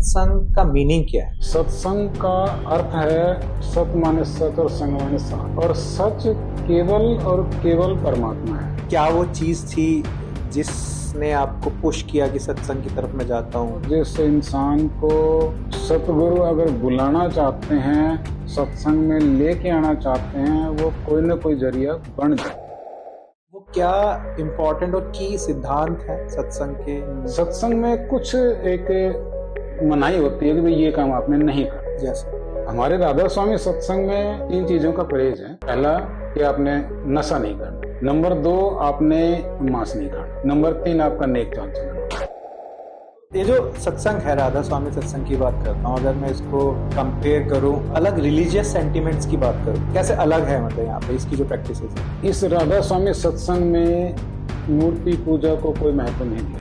सत्संग का मीनिंग क्या है? सत्संग का अर्थ है सत माने सत और संग माने सात, और सच केवल और केवल परमात्मा है। क्या वो चीज थी जिसने आपको पुश किया कि सत्संग की तरफ मैं जाता हूँ? जिस इंसान को सतगुरु अगर बुलाना चाहते हैं, सत्संग में लेके आना चाहते हैं, वो कोई न कोई जरिया बन जाए। वो क्या इम्पोर्टेंट और की सिद्धांत है सत्संग के? सत्संग में कुछ एक मनाही होती है कि भाई ये काम आपने नहीं करना। जैसे हमारे राधा स्वामी सत्संग में 3 चीजों का परहेज है। पहला कि आपने नशा नहीं करना, नंबर 2 आपने मांस नहीं खाना, नंबर 3 आपका नेक चाल चलना। ये जो सत्संग है, राधा स्वामी सत्संग की बात करता हूँ, अगर मैं इसको कंपेयर करूँ अलग रिलीजियस सेंटिमेंट्स की बात करूँ, कैसे अलग है मतलब यहाँ पे इसकी जो प्रैक्टिस है? इस राधा स्वामी सत्संग में मूर्ति पूजा को कोई महत्व नहीं दिया।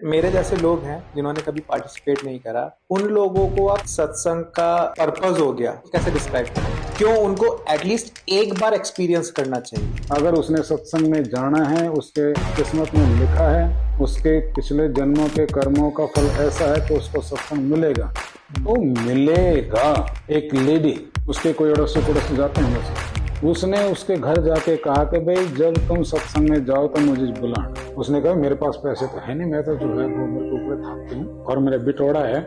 मेरे जैसे लोग हैं जिन्होंने कभी पार्टिसिपेट नहीं करा, उन लोगों को आप सत्संग का पर्पस हो गया कैसे डिस्क्राइब करें? क्यों उनको एटलीस्ट एक बार एक्सपीरियंस करना चाहिए? अगर उसने सत्संग में जाना है, उसके किस्मत में लिखा है, उसके पिछले जन्मों के कर्मों का फल ऐसा है तो उसको सत्संग मिलेगा, तो मिलेगा। एक लेडी, उसके कोई अड़ोसी पड़ोसी जाते हैं, उसने उसके घर जाके कहा कि भाई जब तुम सत्संग में जाओ तो मुझे बुलाना। उसने कहा मेरे पास पैसे तो है नहीं, मैं तो जो है वो मेरे को ऊपर थाकती हूँ और मेरा बिटोड़ा है,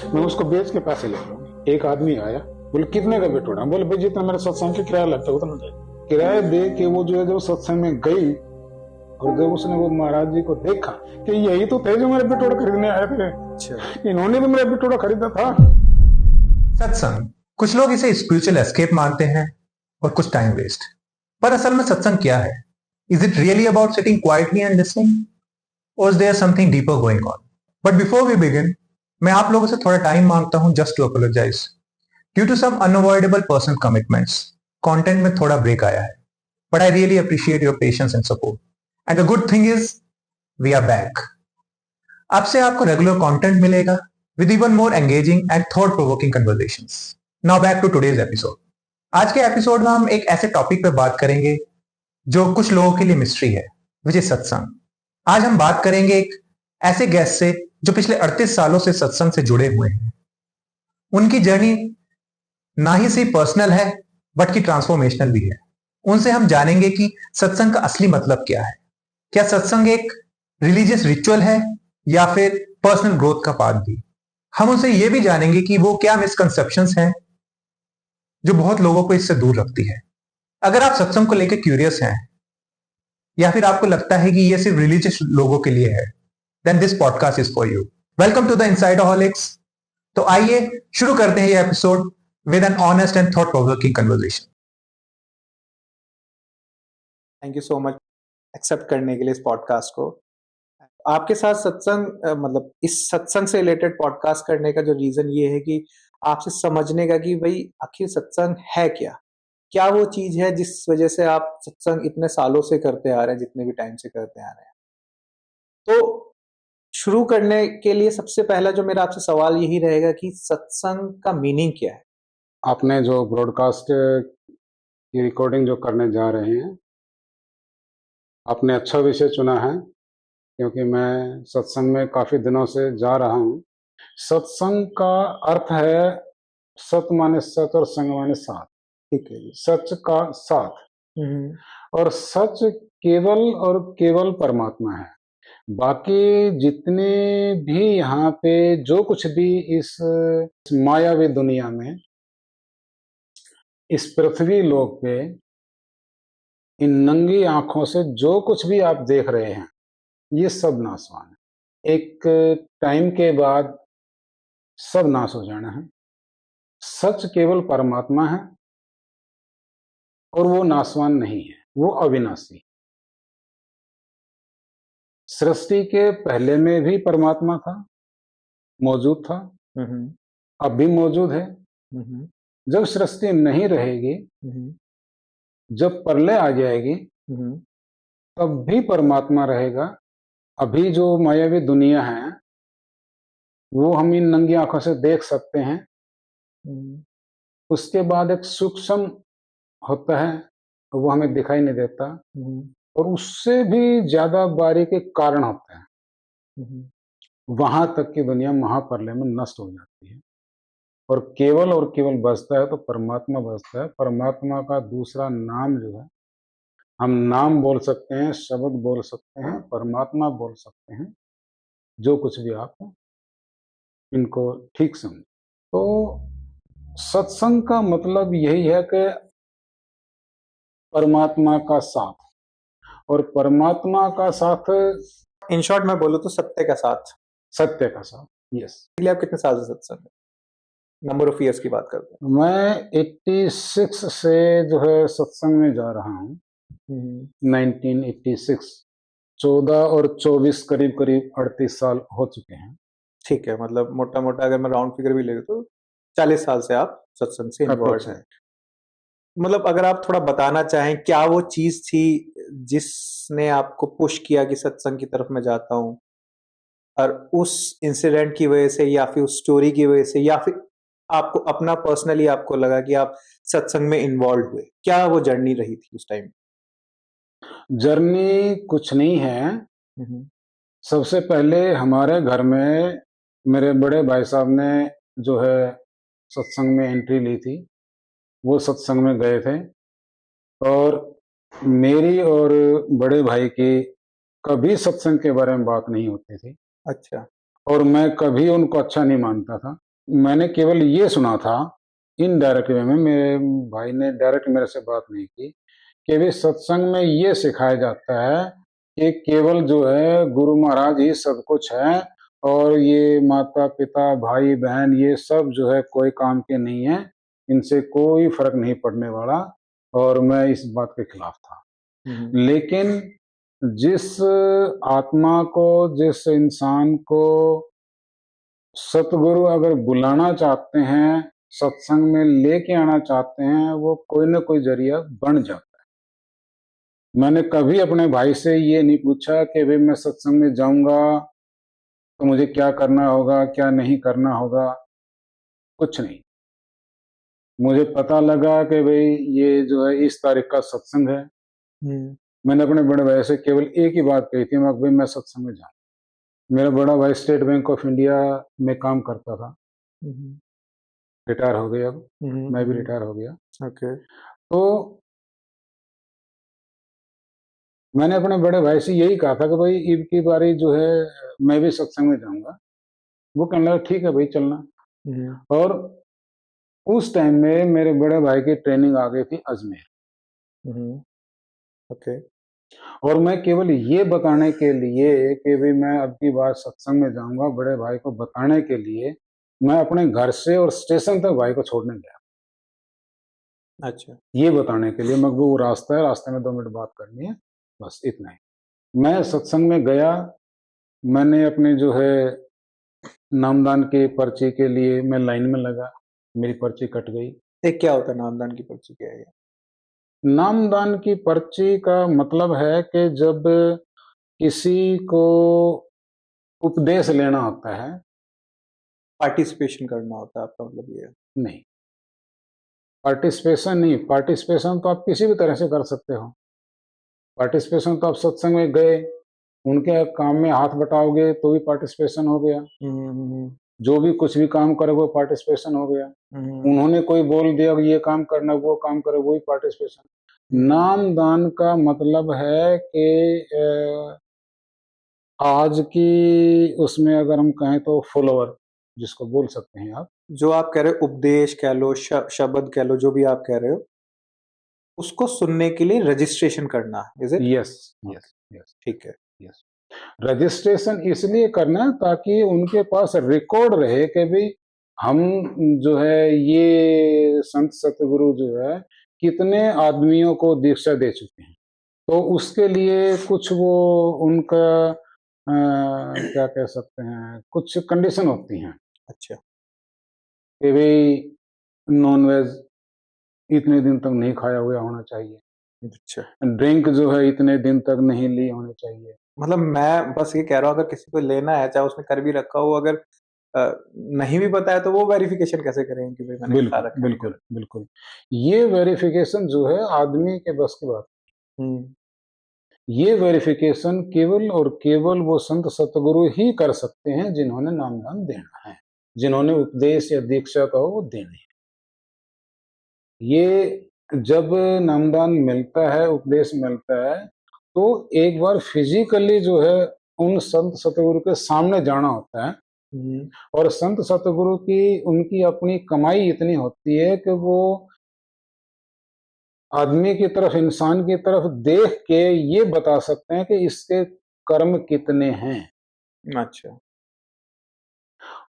मैं उसको बेच के पैसे ले लूंगा। एक आदमी आया, बोले कितने का बिटोड़ा? बोले भाई जितना मेरे सत्संग की किराया लगता है उतना दे। किराया दे के वो जो है जो सत्संग में गई, और जब उसने वो महाराज जी को देखा कि यही तो थे जो मेरे बिटोड़ा खरीदने आए थे, इन्होंने तो मेरा बिटोड़ा खरीदा था। सत्संग, कुछ लोग इसे स्पिरिचुअल एस्केप मानते हैं और कुछ टाइम वेस्ट। पर असल में सत्संग क्या है? Is it really about sitting quietly and listening, और is there something deeper going on? But before we begin, मैं आप लोगों से थोड़ा टाइम मांगता हूं just to apologise. Due to some unavoidable personal commitments, content में थोड़ा ब्रेक आया है, but I really appreciate your patience and support. And the good thing is we are back. अब से आपको रेगुलर कंटेंट मिलेगा with even more engaging and thought-provoking conversations. Now back to today's episode. आज के episode में हम एक ऐसे टॉपिक पे बात करेंगे जो कुछ लोगों के लिए मिस्ट्री है, विच इज सत्संग। आज हम बात करेंगे एक ऐसे गेस्ट से जो पिछले 38 सालों से सत्संग से जुड़े हुए हैं। उनकी जर्नी ना ही सिर्फ पर्सनल है बल्कि ट्रांसफॉर्मेशनल भी है। उनसे हम जानेंगे कि सत्संग का असली मतलब क्या है। क्या सत्संग एक रिलीजियस रिचुअल है या फिर पर्सनल ग्रोथ का पाथ भी? हम उनसे यह भी जानेंगे कि वो क्या मिसकंसेप्शंस हैं जो बहुत लोगों को इससे दूर रखती है। अगर आप सत्संग को लेकर क्यूरियस हैं या फिर आपको लगता है कि यह सिर्फ रिलीजियस लोगों के लिए है, then this podcast is for you. Welcome to the Insideholics. तो आइए शुरू करते हैं ये episode with an honest and thought provoking conversation. Thank you so much accept करने के लिए इस पॉडकास्ट को। आपके साथ सत्संग मतलब इस सत्संग से रिलेटेड पॉडकास्ट करने का जो रीजन ये है कि आपसे समझने का कि भाई आखिर सत्संग है क्या, क्या वो चीज है जिस वजह से आप सत्संग इतने सालों से करते आ रहे हैं, जितने भी टाइम से करते आ रहे हैं। तो शुरू करने के लिए सबसे पहला जो मेरा आपसे सवाल यही रहेगा कि सत्संग का मीनिंग क्या है? आपने जो ब्रॉडकास्ट की रिकॉर्डिंग जो करने जा रहे हैं, आपने अच्छा विषय चुना है, क्योंकि मैं सत्संग में काफी दिनों से जा रहा हूँ। सत्संग का अर्थ है सत माने सत और संग माने साथ। ठीक है जी। सच का साथ, और सच केवल और केवल परमात्मा है। बाकी जितने भी यहाँ पे जो कुछ भी इस मायावी दुनिया में, इस पृथ्वी लोक पे, इन नंगी आंखों से जो कुछ भी आप देख रहे हैं, ये सब नाशवान है। एक टाइम के बाद सब नाश हो जाना है। सच केवल परमात्मा है और वो नाशवान नहीं है, वो अविनाशी। सृष्टि के पहले में भी परमात्मा था, मौजूद था, अब भी मौजूद है। जब सृष्टि नहीं रहेगी, जब प्रलय आ जाएगी, तब भी परमात्मा रहेगा। अभी जो मायावी दुनिया है वो हम इन नंगी आंखों से देख सकते हैं। उसके बाद एक सूक्ष्म होता है, वो हमें दिखाई नहीं देता, और उससे भी ज्यादा बारीक एक कारण होता है। वहां तक की दुनिया महाप्रलय में नष्ट हो जाती है और केवल बचता है तो परमात्मा बचता है। परमात्मा का दूसरा नाम जो है, हम नाम बोल सकते हैं, शब्द बोल सकते हैं, परमात्मा बोल सकते हैं, जो कुछ भी आप इनको ठीक समझ। तो सत्संग का मतलब यही है कि परमात्मा का साथ, और परमात्मा का साथ, इन शॉर्ट मैं बोलूँ तो सत्य का साथ। सत्य का साथ। यस। इसलिए आप कितने साल से सत्संग में, नंबर ऑफ ईयर्स की बात करते मैं 86 से जो है सत्संग में जा रहा हूँ। हैं? 1986, 14 और 24 करीब करीब 38 साल हो चुके हैं। ठीक है, मतलब मोटा मोटा अगर मैं राउंड फिगर भी ले लूँ तो 40 साल से आप सत्संग से इन्वॉल्व हैं। मतलब अगर आप थोड़ा बताना चाहें, क्या वो चीज थी जिसने आपको पुश किया कि सत्संग की तरफ मैं जाता हूँ, और उस इंसिडेंट की वजह से या फिर उस स्टोरी की वजह से या फिर आपको अपना पर्सनली आपको लगा कि आप सत्संग में इन्वॉल्व हुए, क्या वो जर्नी रही थी उस टाइम? जर्नी कुछ नहीं है। सबसे पहले हमारे घर में मेरे बड़े भाई साहब ने जो है सत्संग में एंट्री ली थी। वो सत्संग में गए थे और मेरी और बड़े भाई की कभी सत्संग के बारे में बात नहीं होती थी। अच्छा। और मैं कभी उनको अच्छा नहीं मानता था। मैंने केवल ये सुना था इनडायरेक्ट वे में, मेरे भाई ने डायरेक्ट मेरे से बात नहीं की, कि भी सत्संग में ये सिखाया जाता है कि केवल जो है गुरु महाराज ही सब कुछ है, और ये माता पिता भाई बहन ये सब जो है कोई काम के नहीं है, इनसे कोई फर्क नहीं पड़ने वाला। और मैं इस बात के खिलाफ था। लेकिन जिस आत्मा को, जिस इंसान को सतगुरु अगर बुलाना चाहते हैं, सत्संग में लेके आना चाहते हैं, वो कोई ना कोई जरिया बन जाता है। मैंने कभी अपने भाई से ये नहीं पूछा कि भाई मैं सत्संग में जाऊंगा तो मुझे क्या करना होगा, क्या नहीं करना होगा, कुछ नहीं। मुझे पता लगा कि भाई ये जो है इस तारीख का सत्संग है। मैंने अपने बड़े भाई से केवल एक ही बात कही थी, मैं भाई मैं सत्संग में जाऊँ। मेरा बड़ा भाई स्टेट बैंक ऑफ इंडिया में काम करता था, रिटायर हो गया। अब मैं भी रिटायर हो गया। ओके। तो मैंने अपने बड़े भाई से यही कहा था कि भाई ईद की बारी जो है मैं भी सत्संग में जाऊंगा। वो कहने लगा ठीक है भाई चलना। और उस टाइम में मेरे बड़े भाई की ट्रेनिंग आ गई थी अजमेर। ओके। और मैं केवल ये बताने के लिए कि भाई मैं अब की बार सत्संग में जाऊंगा, बड़े भाई को बताने के लिए मैं अपने घर से और स्टेशन तक भाई को छोड़ने गया। अच्छा। ये बताने के लिए मैं वो रास्ता है, रास्ते में 2 मिनट बात करनी है, बस इतना ही। मैं सत्संग में गया, मैंने अपने जो है नामदान के पर्ची के लिए मैं लाइन में लगा, मेरी पर्ची कट गई। एक क्या होता है नामदान की पर्ची, क्या है? नामदान की पर्ची का मतलब है कि जब किसी को उपदेश लेना होता है, पार्टिसिपेशन करना होता है आपका मतलब ये है? नहीं, पार्टिसिपेशन नहीं। पार्टिसिपेशन तो आप किसी भी तरह से कर सकते हो। पार्टिसिपेशन तो आप सत्संग में गए, उनके काम में हाथ बटाओगे तो भी पार्टिसिपेशन हो गया। जो भी कुछ भी काम करे वो पार्टिसिपेशन हो गया। उन्होंने कोई बोल दिया कि ये काम करना, वो काम करे, वही पार्टिसिपेशन। नामदान का मतलब है कि आज की उसमें अगर हम कहें तो फॉलोअर जिसको बोल सकते हैं आप। जो आप कह रहे हो उपदेश कह लो, शब्द कह लो, जो भी आप कह रहे हो, उसको सुनने के लिए रजिस्ट्रेशन करना, is it? Yes yes yes. ठीक है। यस। रजिस्ट्रेशन इसलिए करना है ताकि उनके पास रिकॉर्ड रहे कि भाई हम जो है ये संत सतगुरु जो है कितने आदमियों को दीक्षा दे चुके हैं। तो उसके लिए कुछ वो उनका क्या कह सकते हैं, कुछ कंडीशन होती हैं। अच्छा। कि भाई नॉन वेज इतने दिन तक नहीं खाया हुआ होना चाहिए, अच्छा। ड्रिंक जो है इतने दिन तक नहीं ली होनी चाहिए। मतलब मैं बस ये कह रहा हूँ, अगर किसी को लेना है, चाहे उसने कर भी रखा हो, अगर नहीं भी पता है तो वो वेरिफिकेशन कैसे करेंगे कि भाई मैंने खा बिल्कुल रखा है? बिल्कुल बिल्कुल। ये वेरिफिकेशन जो है आदमी के बस की बात। ये वेरिफिकेशन केवल और केवल वो संत सतगुरु ही कर सकते हैं जिन्होंने नामदान देना है, जिन्होंने उपदेश या दीक्षा का वो देनी है। ये जब नामदान मिलता है, उपदेश मिलता है, तो एक बार फिजिकली जो है उन संत सतगुरु के सामने जाना होता है। और संत सतगुरु की उनकी अपनी कमाई इतनी होती है कि वो आदमी की तरफ, इंसान की तरफ देख के ये बता सकते हैं कि इसके कर्म कितने हैं। अच्छा।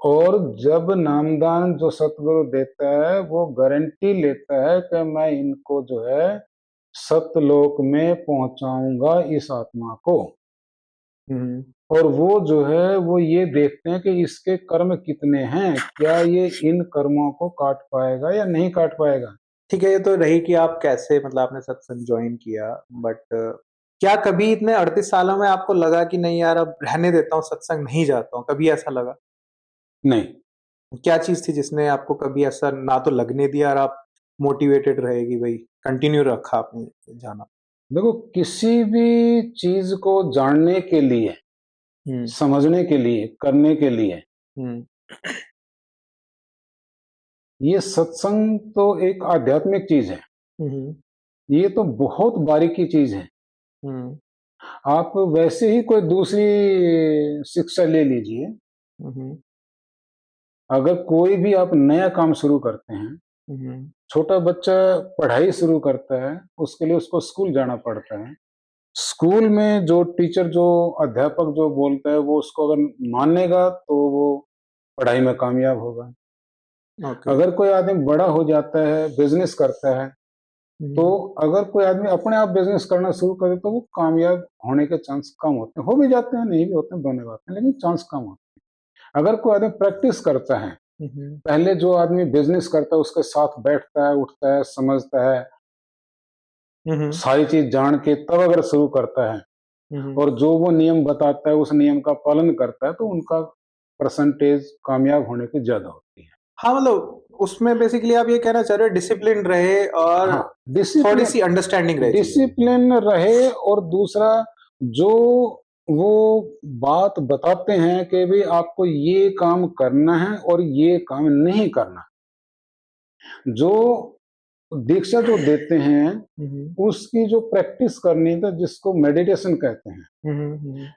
और जब नामदान जो सतगुरु देता है वो गारंटी लेता है कि मैं इनको जो है सतलोक में पहुंचाऊंगा इस आत्मा को। और वो जो है वो ये देखते हैं कि इसके कर्म कितने हैं, क्या ये इन कर्मों को काट पाएगा या नहीं काट पाएगा। ठीक है, ये तो रही कि आप कैसे मतलब आपने सत्संग ज्वाइन किया, बट क्या कभी इतने 38 सालों में आपको लगा कि नहीं यार अब रहने देता हूँ, सत्संग नहीं जाता हूँ, कभी ऐसा लगा? नहीं। क्या चीज थी जिसने आपको कभी ऐसा ना तो लगने दिया और आप मोटिवेटेड रहे कि भाई कंटिन्यू रखा आपने जाना? देखो, किसी भी चीज को जानने के लिए, समझने के लिए, करने के लिए ये सत्संग तो एक आध्यात्मिक चीज है। ये तो बहुत बारीकी चीज है। आप वैसे ही कोई दूसरी शिक्षा ले लीजिए। अगर कोई भी आप नया काम शुरू करते हैं, छोटा बच्चा पढ़ाई शुरू करता है, उसके लिए उसको स्कूल जाना पड़ता है। स्कूल में जो टीचर, जो अध्यापक जो बोलता है वो उसको अगर मानेगा तो वो पढ़ाई में कामयाब होगा। अगर कोई आदमी बड़ा हो जाता है, बिजनेस करता है, तो अगर कोई आदमी अपने आप बिजनेस करना शुरू करे तो वो कामयाब होने के चांस कम होते हैं। हो भी जाते हैं, नहीं भी होते हैं, दोनों बातें, लेकिन चांस कम होते हैं। अगर कोई आदमी प्रैक्टिस करता है, पहले जो आदमी बिजनेस करता है उसके साथ बैठता है, उठता है, समझता है, सारी चीज जान के तब अगर शुरू करता है और जो वो नियम बताता है उस नियम का पालन करता है, तो उनका परसेंटेज कामयाब होने की ज्यादा होती है। हाँ, मतलब उसमें बेसिकली आप ये कहना चाह रहे हो डिसिप्लिन रहे और थोड़ी सी अंडरस्टैंडिंग रहे, डिसिप्लिन रहे। और दूसरा, जो वो बात बताते हैं कि भाई आपको ये काम करना है और ये काम नहीं करना, जो दीक्षा जो देते हैं उसकी जो प्रैक्टिस करनी था, जिसको मेडिटेशन कहते हैं,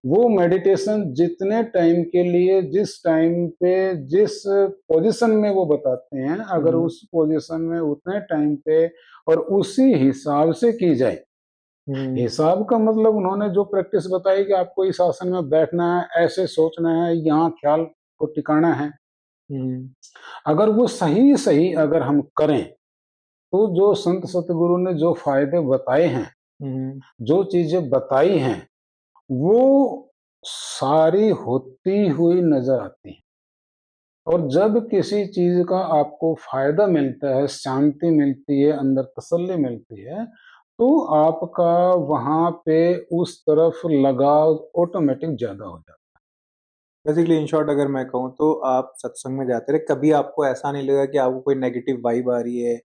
वो मेडिटेशन जितने टाइम के लिए, जिस टाइम पे, जिस पोजीशन में वो बताते हैं, अगर उस पोजीशन में उतने टाइम पे और उसी हिसाब से की जाए। हिसाब का मतलब उन्होंने जो प्रैक्टिस बताई कि आपको इस आसन में बैठना है, ऐसे सोचना है, यहाँ ख्याल को टिकाना है, अगर वो सही सही अगर हम करें तो जो संत सतगुरु ने जो फायदे बताए हैं, जो चीजें बताई हैं, वो सारी होती हुई नजर आती हैं। और जब किसी चीज का आपको फायदा मिलता है, शांति मिलती है, अंदर तसल्ली मिलती है, तो आपका वहां पे उस तरफ लगाव ऑटोमेटिक ज्यादा हो जाता है। बेसिकली इन शॉर्ट अगर मैं कहूँ तो आप सत्संग में जाते रहे, कभी आपको ऐसा नहीं लगा कि आपको कोई नेगेटिव वाइब आ रही है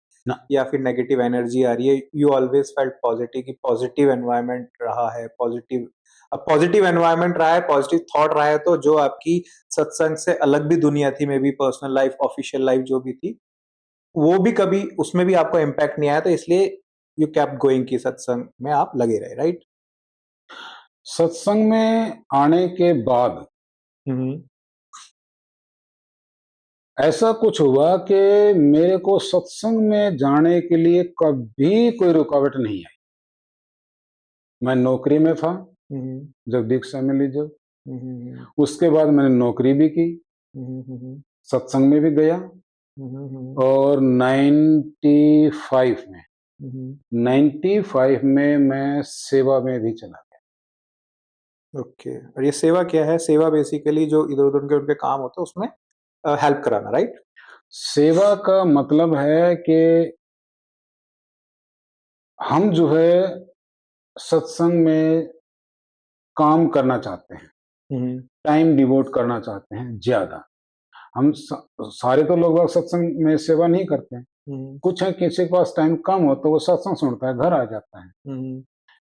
या फिर नेगेटिव एनर्जी आ रही है? यू ऑलवेज फेल्ट पॉजिटिव कि पॉजिटिव एनवायरनमेंट रहा है, पॉजिटिव एनवायरनमेंट रहा है, पॉजिटिव थॉट रहा है, तो जो आपकी सत्संग से अलग भी दुनिया थी, may be personal life, official life जो भी थी, वो भी कभी उसमें भी आपको इम्पैक्ट नहीं आया, तो इसलिए यू केप्ट गोइंग कि सत्संग में आप लगे रहे, राइट? सत्संग में आने के बाद ऐसा कुछ हुआ कि मेरे को सत्संग में जाने के लिए कभी कोई रुकावट नहीं आई। मैं नौकरी में था जब दीक्षा मिली, जब उसके बाद मैंने नौकरी भी की, सत्संग में भी गया, और 95 में मैं सेवा में भी चला गया। ओके। और ये सेवा क्या है? सेवा बेसिकली जो इधर उधर उनके काम होते हैं उसमें हेल्प कराना, राइट? सेवा का मतलब है कि हम जो है सत्संग में काम करना चाहते हैं, टाइम डिवोट करना चाहते हैं ज्यादा। हम सारे तो लोग सत्संग में सेवा नहीं करते हैं। कुछ है, किसी के पास टाइम कम हो तो वो सत्संग सुनता है, घर आ जाता है।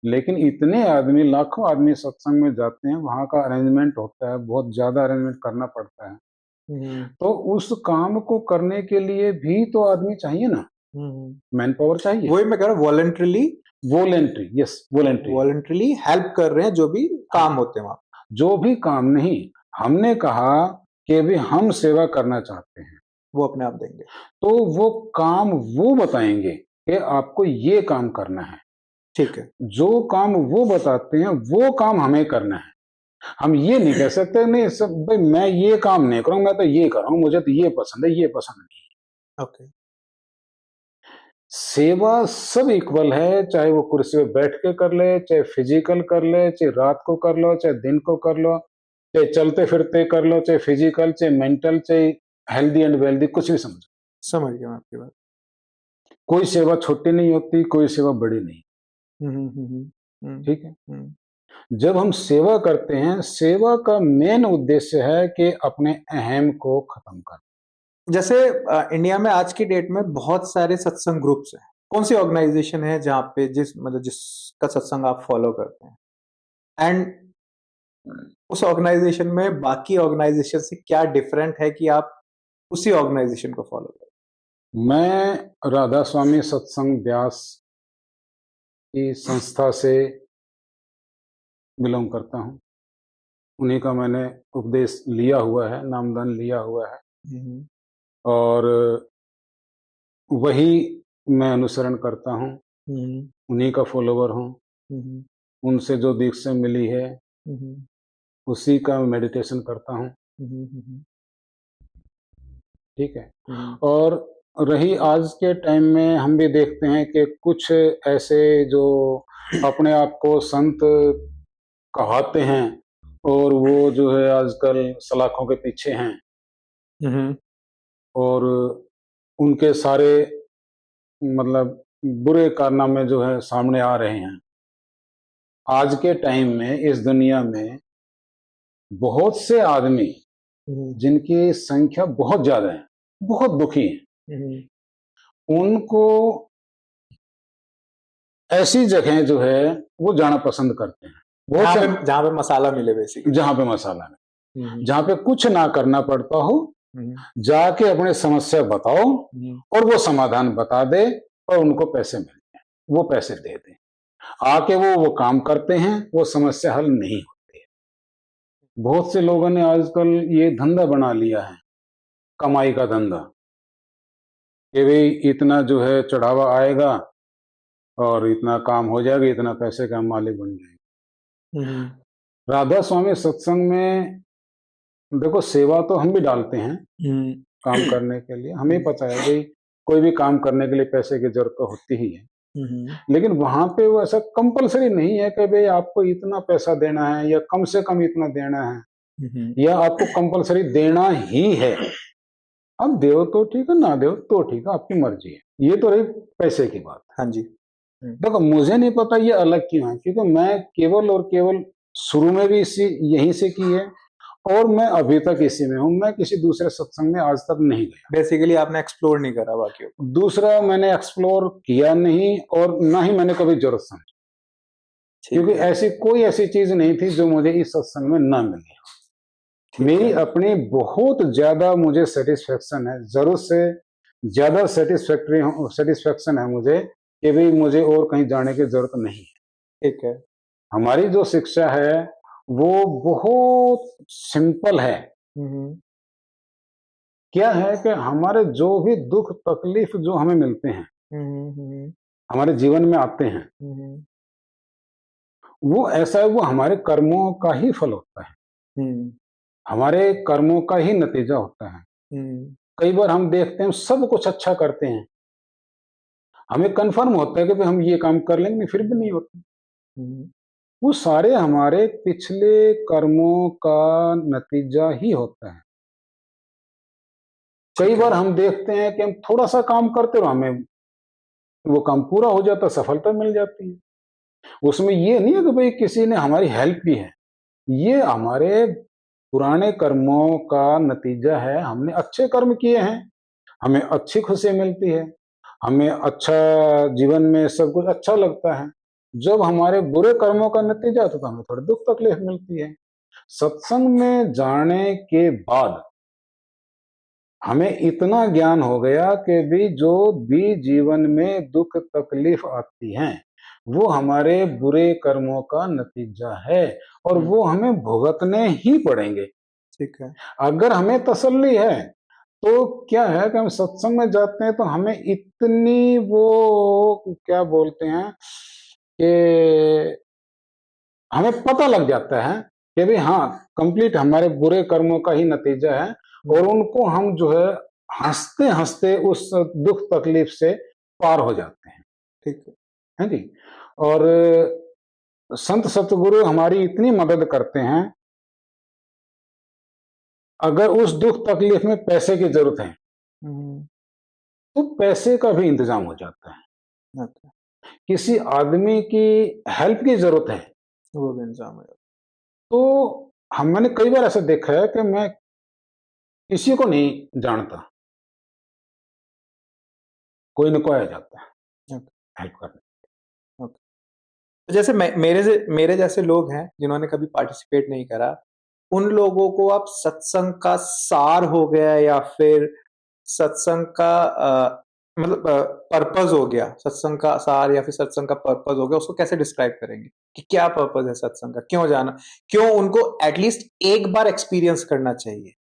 लेकिन इतने आदमी, लाखों आदमी सत्संग में जाते हैं, वहां का अरेंजमेंट होता है, बहुत ज्यादा अरेंजमेंट करना पड़ता है। तो उस काम को करने के लिए भी तो आदमी चाहिए ना, मैन पावर चाहिए। वही मैं कह रहा हूँ, वॉलंटरीली वॉलंटरी हेल्प कर रहे हैं जो भी काम होते हैं वहां। जो भी काम नहीं, हमने कहा कि भी हम सेवा करना चाहते हैं, वो अपने आप देंगे। तो वो काम वो बताएंगे कि आपको ये काम करना है। ठीक है। जो काम वो बताते हैं वो काम हमें करना है। हम ये नहीं कह सकते नहीं सब भाई मैं ये काम नहीं करूँ, मैं तो ये करूँ, मुझे तो ये पसंद है, ये पसंद नहीं। ओके। सेवा सब इक्वल है, चाहे वो कुर्सी पे बैठ के कर ले, चाहे फिजिकल कर ले, चाहे रात को कर लो, चाहे दिन को कर लो, चाहे चलते फिरते कर लो, चाहे फिजिकल, चाहे मेंटल, चाहे हेल्दी एंड वेल्दी, कुछ भी समझ गया मैं आपकी बात। कोई सेवा छोटी नहीं होती, कोई सेवा बड़ी नहीं। ठीक है। जब हम सेवा करते हैं, सेवा का मेन उद्देश्य है कि अपने अहम को खत्म कर। जैसे इंडिया में आज की डेट में बहुत सारे सत्संग ग्रुप्स हैं, कौन सी ऑर्गेनाइजेशन है जहाँ पे जिसका सत्संग आप फॉलो करते हैं, एंड उस ऑर्गेनाइजेशन में बाकी ऑर्गेनाइजेशन से क्या डिफरेंट है कि आप उसी ऑर्गेनाइजेशन को फॉलो करें? मैं राधा स्वामी सत्संग व्यास की संस्था से बिलोंग करता हूँ। उन्हीं का मैंने उपदेश लिया हुआ है, नामदान लिया हुआ है, और वही मैं अनुसरण करता हूँ, उन्हीं का फॉलोवर हूँ। उनसे जो दीक्षा मिली है उसी का मेडिटेशन करता हूँ। ठीक है। और रही आज के टाइम में, हम भी देखते हैं कि कुछ ऐसे जो अपने आप को संत कहते हैं और वो जो है आजकल सलाखों के पीछे हैं, और उनके सारे मतलब बुरे कारनामे जो है सामने आ रहे हैं। आज के टाइम में इस दुनिया में बहुत से आदमी जिनकी संख्या बहुत ज्यादा है, बहुत दुखी हैं, उनको ऐसी जगह जो है वो जाना पसंद करते हैं, जहाँ पे मसाला मिले, बेसिकली जहाँ पे मसाला मिले, जहाँ पे कुछ ना करना पड़ता हो, जाके अपने समस्या बताओ और वो समाधान बता दे और उनको पैसे मिल जाए, वो पैसे दे दे, आके वो काम करते हैं, वो समस्या हल नहीं होती है। बहुत से लोगों ने आजकल ये धंधा बना लिया है, कमाई का धंधा, कि भाई इतना जो है चढ़ावा आएगा और इतना काम हो जाएगा, इतना पैसे का मालिक बन जाएगा। राधा स्वामी सत्संग में देखो, सेवा तो हम भी डालते हैं काम करने के लिए, हमें पता है भाई कोई भी काम करने के लिए पैसे की जरूरत तो होती ही है, लेकिन वहां पे वो ऐसा कंपलसरी नहीं है कि भाई आपको इतना पैसा देना है या कम से कम इतना देना है, या आपको कंपलसरी देना ही है। अब देव तो ठीक है, ना देव तो ठीक है, आपकी मर्जी है। ये तो रही पैसे की बात। हाँ जी। देखो, मुझे नहीं पता ये अलग क्यों है, क्योंकि मैं केवल और केवल शुरू में भी इसी यहीं से की है और मैं अभी तक इसी में हूँ। मैं किसी दूसरे सत्संग में आज तक नहीं गया। बेसिकली आपने एक्सप्लोर नहीं करा बाकी दूसरा मैंने एक्सप्लोर किया नहीं, और ना ही मैंने कभी जरूरत समझी, क्योंकि ऐसी कोई ऐसी चीज नहीं थी जो मुझे इस सत्संग में ना मिली। मेरी अपनी बहुत ज्यादा मुझे सेटिस्फेक्शन है, जरूरत से ज्यादा सेटिस्फेक्शन है मुझे कि भाई मुझे और कहीं जाने की जरूरत नहीं है। ठीक है। हमारी जो शिक्षा है वो बहुत सिंपल है। क्या है कि हमारे जो भी दुख तकलीफ जो हमें मिलते हैं, हमारे जीवन में आते हैं, वो ऐसा है, वो हमारे कर्मों का ही फल होता है, हमारे कर्मों का ही नतीजा होता है। कई बार हम देखते हैं सब कुछ अच्छा करते हैं, हमें कंफर्म होता है कि हम ये काम कर लेंगे, फिर भी नहीं होता। वो सारे हमारे पिछले कर्मों का नतीजा ही होता है। कई बार हम देखते हैं कि हम थोड़ा सा काम करते रहो, हमें वो काम पूरा हो जाता, सफलता मिल जाती है। उसमें ये नहीं है कि भाई किसी ने हमारी हेल्प की है, ये हमारे पुराने कर्मों का नतीजा है। हमने अच्छे कर्म किए हैं, हमें अच्छी खुशी मिलती है, हमें अच्छा जीवन में सब कुछ अच्छा लगता है। जब हमारे बुरे कर्मों का नतीजा होता है तो हमें थोड़ी दुख तकलीफ मिलती है। सत्संग में जाने के बाद हमें इतना ज्ञान हो गया कि भी जो भी जीवन में दुख तकलीफ आती हैं वो हमारे बुरे कर्मों का नतीजा है और वो हमें भुगतने ही पड़ेंगे। ठीक है। अगर हमें तसल्ली है तो क्या है कि हम सत्संग में जाते हैं तो हमें इतनी वो क्या बोलते हैं कि हमें पता लग जाता है कि भाई हाँ कंप्लीट हमारे बुरे कर्मों का ही नतीजा है और उनको हम जो है हंसते हंसते उस दुख तकलीफ से पार हो जाते हैं। ठीक है जी। और संत सतगुरु हमारी इतनी मदद करते हैं, अगर उस दुख तकलीफ में पैसे की जरूरत है हम्म, तो पैसे का भी इंतजाम हो जाता है। अच्छा, किसी आदमी की हेल्प की जरूरत है वो भी इंतजाम है। तो मैंने कई बार ऐसा देखा है कि मैं किसी को नहीं जानता, कोई न कोई आ जाता है ओके, हेल्प करने। ओके। तो जैसे मेरे जैसे लोग हैं जिन्होंने कभी पार्टिसिपेट नहीं करा, उन लोगों को आप सत्संग का सार हो गया या फिर सत्संग का मतलब पर्पस हो गया, सत्संग का सार या फिर सत्संग का पर्पस हो गया, उसको कैसे डिस्क्राइब करेंगे कि क्या पर्पस है सत्संग का, क्यों जाना, क्यों उनको एटलीस्ट एक बार एक्सपीरियंस करना चाहिए?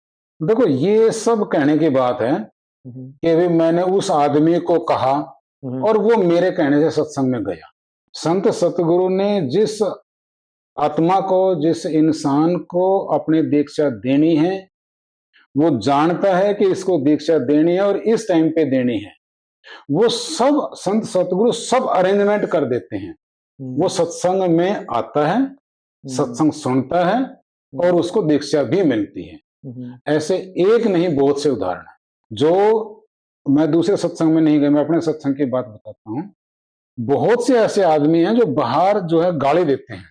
देखो ये सब कहने की बात है हम्म, कि भी मैंने उस आदमी को कहा हम्म, और वो मेरे कहने से सत्संग में गया। संत सतगुरु ने जिस आत्मा को, जिस इंसान को अपनी दीक्षा देनी है, वो जानता है कि इसको दीक्षा देनी है और इस टाइम पे देनी है, वो सब संत सतगुरु सब अरेंजमेंट कर देते हैं। वो हम्म, सत्संग में आता है, हम्म, सत्संग सुनता है और हम्म, उसको दीक्षा भी मिलती है। हम्म, ऐसे एक नहीं बहुत से उदाहरण हैं जो मैं दूसरे सत्संग में नहीं गया, मैं अपने सत्संग की बात बताता हूँ। बहुत से ऐसे आदमी हैं जो बाहर जो है गाली देते हैं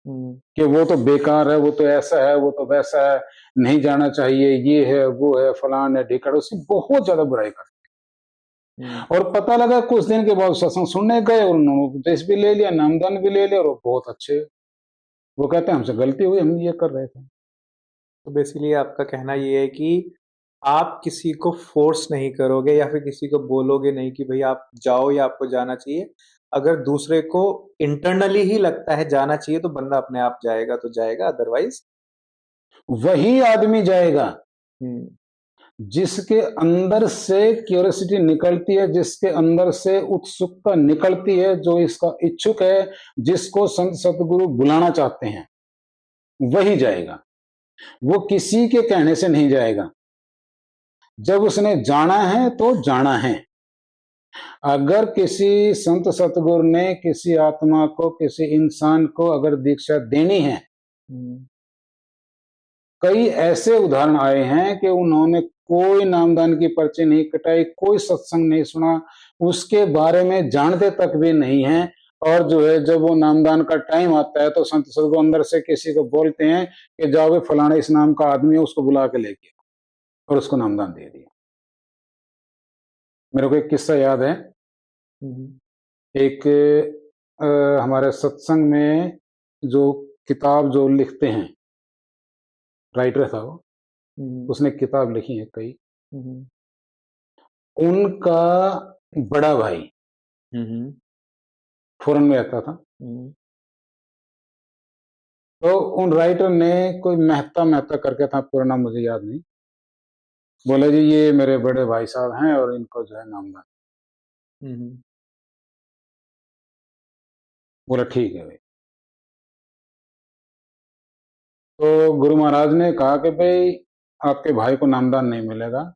हम्म, कि वो तो बेकार है, वो तो ऐसा है, वो तो वैसा है, नहीं जाना चाहिए, ये है, वो है, फलान है, ढिकड़, उसकी बहुत ज्यादा बुराई करते हम्म, हैं। और पता लगा कुछ दिन के बाद सत्संग सुनने गए और उन्होंने उपदेश भी ले लिया, नामदान भी ले लिया और वो बहुत अच्छे। वो कहते हैं हमसे गलती हुई, हम ये कर रहे थे। तो बेसिकली आपका कहना ये है कि आप किसी को फोर्स नहीं करोगे या फिर किसी को बोलोगे नहीं कि भाई आप जाओ या आपको जाना चाहिए। अगर दूसरे को इंटरनली ही लगता है जाना चाहिए तो बंदा अपने आप जाएगा तो जाएगा, अदरवाइज। वही आदमी जाएगा हम्म, जिसके अंदर से क्यूरियोसिटी निकलती है, जिसके अंदर से उत्सुकता निकलती है, जो इसका इच्छुक है, जिसको संत सतगुरु बुलाना चाहते हैं, वही जाएगा। वो किसी के कहने से नहीं जाएगा। जब उसने जाना है तो जाना है। अगर किसी संत सतगुरु ने किसी आत्मा को, किसी इंसान को अगर दीक्षा देनी है, हम्म, कई ऐसे उदाहरण आए हैं कि उन्होंने कोई नामदान की पर्ची नहीं कटाई, कोई सत्संग नहीं सुना, उसके बारे में जानते तक भी नहीं है। और जो है जब वो नामदान का टाइम आता है तो संत सतगुरु अंदर से किसी को बोलते हैं कि जाओ वे फलाना इस नाम का आदमी है, उसको बुला के लेके और उसको नामदान दे दिया। मेरे को एक किस्सा याद है। हम्म, एक हमारे सत्संग में जो किताब जो लिखते हैं, राइटर था वो, हम्म, उसने किताब लिखी है कई। हम्म, उनका बड़ा भाई हम्म, फॉरेन में रहता था। हम्म, तो उन राइटर ने कोई मेहता मेहता करके था, पूरा नाम मुझे याद नहीं, बोला जी ये मेरे बड़े भाई साहब हैं और इनको जो है नामदान। हम्म, बोला ठीक है भाई। तो गुरु महाराज ने कहा कि भाई आपके भाई को नामदान नहीं मिलेगा,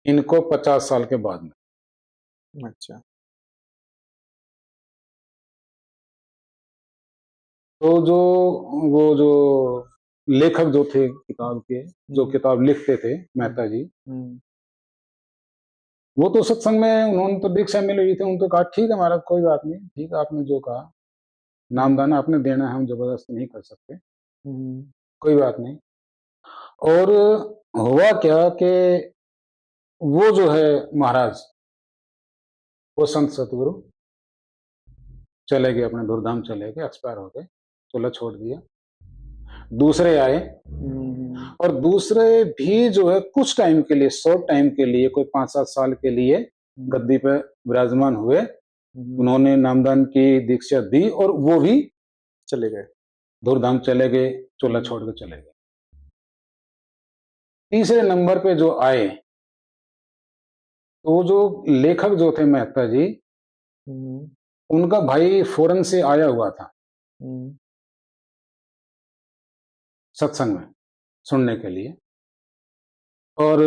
इनको 50 साल के बाद में। अच्छा। तो जो वो जो लेखक जो थे किताब के, जो हम्म, किताब लिखते थे हम्म, मेहता जी, हम्म, वो तो सत्संग में उन्होंने तो दीक्षा मिली हुई थी, उन्होंने तो कहा ठीक है महाराज कोई बात नहीं, ठीक है आपने जो कहा, हम्म, नामदान आपने देना है, हम जबरदस्ती नहीं कर सकते, हम्म, कोई बात नहीं। और हुआ क्या कि वो जो है महाराज, वो संत सतगुरु चले गए, अपने धूमधाम चले गए, एक्सपायर हो गए, चलो छोड़ दिया। दूसरे आए, और दूसरे भी जो है कुछ टाइम के लिए, शॉर्ट टाइम के लिए, कोई 5-7 साल के लिए गद्दी पे विराजमान हुए। उन्होंने नामदान की दीक्षा दी और वो भी चले गए, धूमधाम चले गए, चोला छोड़ के चले गए। तीसरे नंबर पे जो आए, तो जो लेखक जो थे मेहता जी, उनका भाई फॉरेन से आया हुआ था सत्संग में सुनने के लिए, और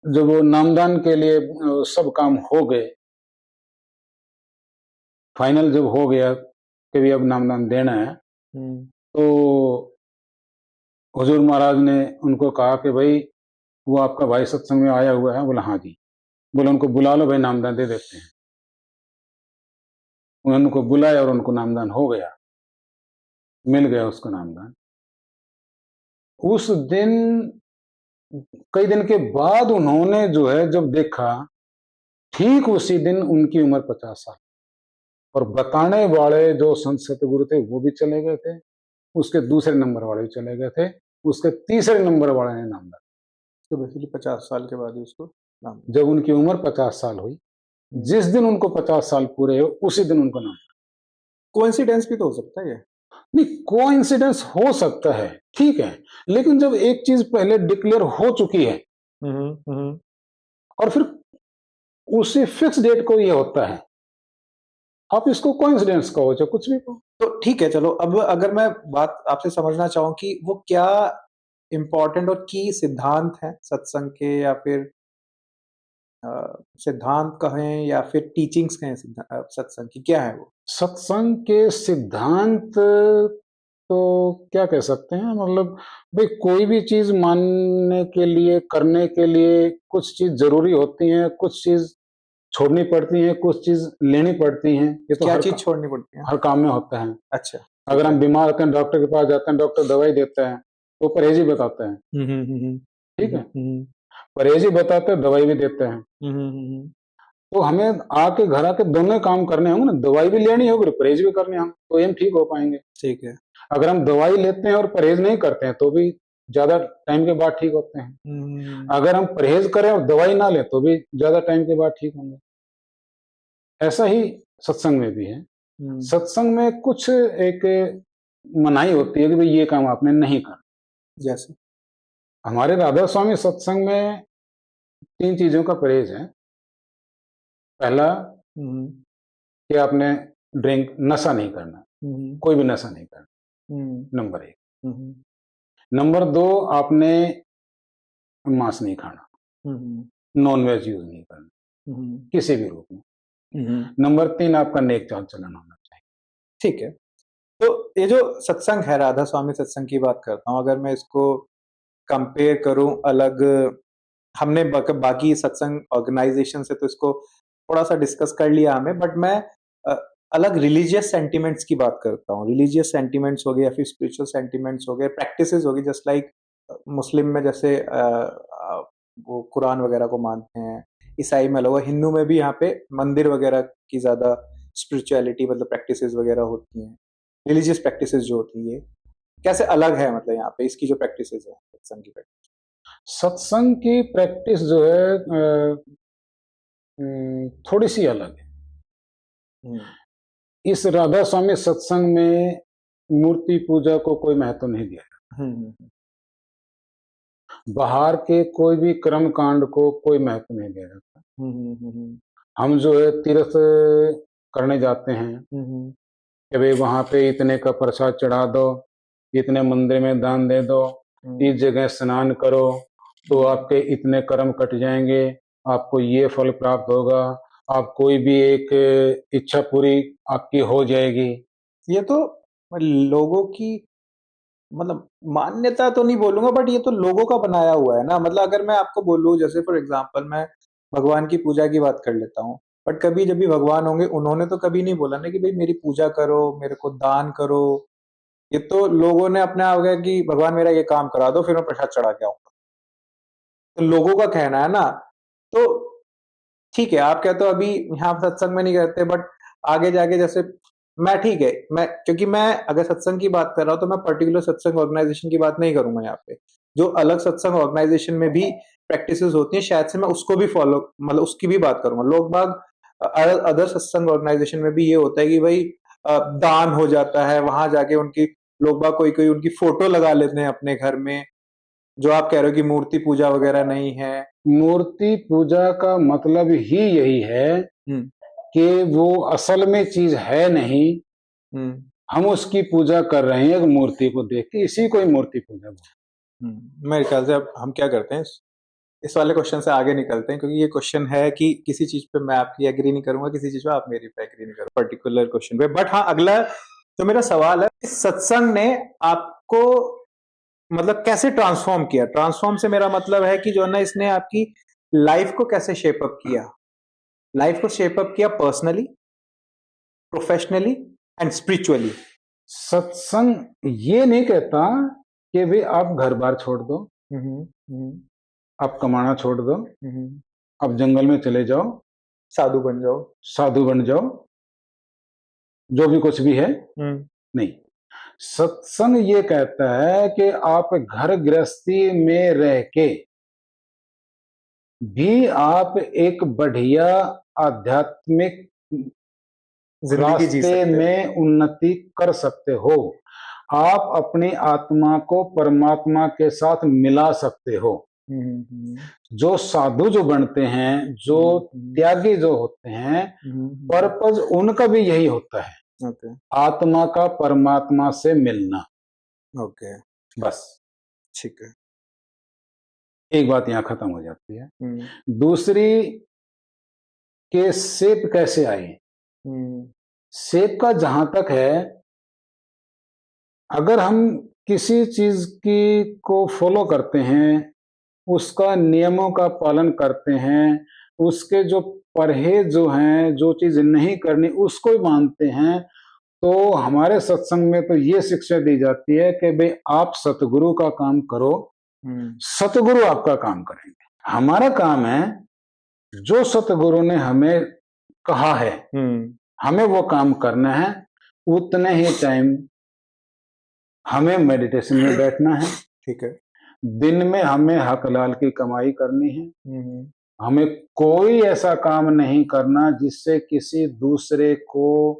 जब वो नामदान के लिए सब काम हो गए, फाइनल जब हो गया कि भी अब नामदान देना है, तो हुजूर महाराज ने उनको कहा कि भाई वो आपका भाई सत्संग में आया हुआ है। बोला हाँ जी। बोला उनको बुला लो भाई, नामदान दे देते हैं। उन्होंने उनको बुलाया और उनको नामदान हो गया, मिल गया उसको नामदान। उस दिन कई दिन के बाद उन्होंने जो है जब देखा, ठीक उसी दिन उनकी उम्र 50 साल, और बताने वाले जो संत सतगुरु थे वो भी चले गए थे, उसके दूसरे नंबर वाले भी चले गए थे, उसके तीसरे नंबर वाले ने नामदान। तो बेसिकली 50 साल के बाद ही उसको नाम, जब उनकी उम्र 50 साल हुई, जिस दिन उनको 50 साल पूरे हो उसी दिन उनको नाम। कोइंसिडेंस भी तो हो सकता है ये? नहीं, कोइंसिडेंस हो सकता है, ठीक है, लेकिन जब एक चीज पहले डिक्लेयर हो चुकी है और फिर उसी फिक्स डेट को ये होता है, आप इसको कोइंसिडेंस कहो चाहे कुछ भी कहो। तो ठीक है, चलो अब अगर मैं बात आपसे समझना चाहूँ कि वो क्या इम्पोर्टेंट और की सिद्धांत है सत्संग के, या फिर सिद्धांत कहें या फिर टीचिंग्स कहें सत्संग की, क्या है वो? सत्संग के सिद्धांत तो क्या कह सकते हैं, मतलब भाई कोई भी चीज मानने के लिए, करने के लिए कुछ चीज जरूरी होती है, कुछ चीज छोड़नी पड़ती है, कुछ चीज लेनी पड़ती हैं। ये तो क्या चीज छोड़नी पड़ती है? हर काम में होता है। अच्छा, अगर हम बीमार होते हैं, डॉक्टर के पास जाते हैं, डॉक्टर दवाई देता है, तो परहेज ही बताता है, ठीक है, परहेज ही बताते हैं, दवाई भी देते हैं। तो हमें आके घर आके दोनों काम करने होंगे ना, दवाई भी लेनी होगी, परहेज भी करने होंगे, तो हम ठीक हो पाएंगे। ठीक है। अगर हम दवाई लेते हैं और परहेज नहीं करते हैं तो भी ज्यादा टाइम के बाद ठीक होते हैं। अगर हम परहेज करें और दवाई ना लें तो भी ज्यादा टाइम के बाद ठीक होंगे। ऐसा ही सत्संग में भी है। सत्संग में कुछ एक मनाही होती है कि भाई ये काम आपने नहीं करना। जैसे हमारे राधा स्वामी सत्संग में 3 चीजों का परहेज है। पहला कि आपने नशा नहीं करना, कोई भी नशा नहीं करना, नंबर 1। नंबर 2, आपने मांस नहीं खाना, नॉन वेज यूज नहीं करना किसी भी रूप में। नंबर 3, आपका नेक चाल चलन होना चाहिए। ठीक है। तो ये जो सत्संग है, राधा स्वामी सत्संग की बात करता हूँ, अगर मैं इसको कंपेयर करूं अलग, हमने बाकी सत्संग ऑर्गेनाइजेशन से तो इसको थोड़ा सा डिस्कस कर लिया हमें, बट मैं अलग रिलीजियस सेंटिमेंट्स की बात करता हूँ। रिलीजियस सेंटिमेंट्स हो गए या फिर स्पिरिचुअल सेंटिमेंट्स हो गए, प्रैक्टिसेस हो गई, जस्ट लाइक मुस्लिम में जैसे वो कुरान वगैरह को मानते हैं, ईसाई में लोग, हिंदू में भी यहाँ पे मंदिर वगैरह की ज्यादा स्पिरिचुअलिटी मतलब प्रैक्टिसेस वगैरह होती हैं, रिलीजियस प्रैक्टिसेस जो होती है, कैसे अलग है मतलब यहाँ पे इसकी जो प्रैक्टिसेस है सत्संग की प्रैक्टिस? सत्संग की प्रैक्टिस जो है थोड़ी सी अलग है। इस राधा स्वामी सत्संग में मूर्ति पूजा को कोई महत्व नहीं दिया। बाहर के कोई भी कर्म कांड को कोई महत्व नहीं दिया जाता। हम जो है तीर्थ करने जाते हैं कि भाई वहां पे इतने का प्रसाद चढ़ा दो, इतने मंदिर में दान दे दो, इस जगह स्नान करो तो आपके इतने कर्म कट जाएंगे, आपको ये फल प्राप्त होगा, आप कोई भी एक इच्छा पूरी आपकी हो जाएगी। ये तो लोगों की मतलब मान्यता तो नहीं बोलूंगा, बट ये तो लोगों का बनाया हुआ है ना। मतलब अगर मैं आपको बोलूं, जैसे फॉर एग्जांपल मैं भगवान की पूजा की बात कर लेता हूँ, बट कभी जब भी भगवान होंगे उन्होंने तो कभी नहीं बोला ना कि भाई मेरी पूजा करो, मेरे को दान करो। ये तो लोगों ने अपने आप गया कि भगवान मेरा ये काम करा दो, फिर मैं प्रसाद चढ़ा के आऊंगा। तो लोगों का कहना है ना। तो ठीक है, आप कहते हो अभी यहाँ सत्संग में नहीं करते, बट आगे जाके जैसे मैं ठीक है, मैं क्योंकि मैं अगर सत्संग की बात कर रहा हूँ तो मैं पर्टिकुलर सत्संग ऑर्गेनाइजेशन की बात नहीं करूंगा यहाँ पे। जो अलग सत्संग ऑर्गेनाइजेशन में भी प्रैक्टिसेस होती हैं, शायद से मैं उसको भी फॉलो, मतलब उसकी भी बात करूंगा। लोग बाग अदर सत्संग ऑर्गेनाइजेशन में भी ये होता है कि भाई दान हो जाता है, वहां जाके उनकी लोग बाग कोई कोई उनकी फोटो लगा लेते हैं अपने घर में। जो आप कह रहे हो कि मूर्ति पूजा वगैरह नहीं है। मूर्ति पूजा का मतलब ही यही है हम्म कि वो असल में चीज है नहीं, हम्म हम उसकी पूजा कर रहे हैं एक मूर्ति को देख के, इसी को ही मूर्ति पूजा बोलते मेरे ख्याल से अब हम क्या करते हैं, इस वाले क्वेश्चन से आगे निकलते हैं, क्योंकि ये क्वेश्चन है कि किसी चीज पे मैं आपकी एग्री नहीं करूंगा, किसी चीज पे आप मेरी पे एग्री नहीं करूंगा पर्टिकुलर क्वेश्चन पे। बट हाँ, अगला जो मेरा सवाल है, इस सत्संग ने आपको मतलब कैसे ट्रांसफॉर्म किया? ट्रांसफॉर्म से मेरा मतलब है कि जो है ना, इसने आपकी लाइफ को कैसे शेप अप किया? लाइफ को शेप अप किया पर्सनली, प्रोफेशनली एंड स्पिरिचुअली। सत्संग ये नहीं कहता कि भाई आप घर बार छोड़ दो, आप कमाना छोड़ दो, आप जंगल में चले जाओ, साधु बन जाओ, साधु बन जाओ, जो भी कुछ भी है, नहीं। सत्संग ये कहता है कि आप घर गृहस्थी में रह के भी आप एक बढ़िया आध्यात्मिक जिंदगी जी रास्ते सकते हो। में उन्नति कर सकते हो। आप अपनी आत्मा को परमात्मा के साथ मिला सकते हो। जो साधु जो बनते हैं, जो त्यागी जो होते हैं, पर्पज उनका भी यही होता है, आत्मा का परमात्मा से मिलना। ओके, बस ठीक है। एक बात यहां खत्म हो जाती है। दूसरी के सेप कैसे आए? सेप का जहां तक है, अगर हम किसी चीज की को फॉलो करते हैं, उसका नियमों का पालन करते हैं, उसके जो परहेज जो हैं, जो चीज नहीं करनी उसको ही मानते हैं, तो हमारे सत्संग में तो ये शिक्षा दी जाती है कि भाई आप सतगुरु का काम करो, सतगुरु आपका काम करेंगे। हमारा काम है जो सतगुरु ने हमें कहा है, हमें वो काम करना है। उतने ही टाइम हमें मेडिटेशन में बैठना है। ठीक है। दिन में हमें हक लाल की कमाई करनी है। हमें कोई ऐसा काम नहीं करना जिससे किसी दूसरे को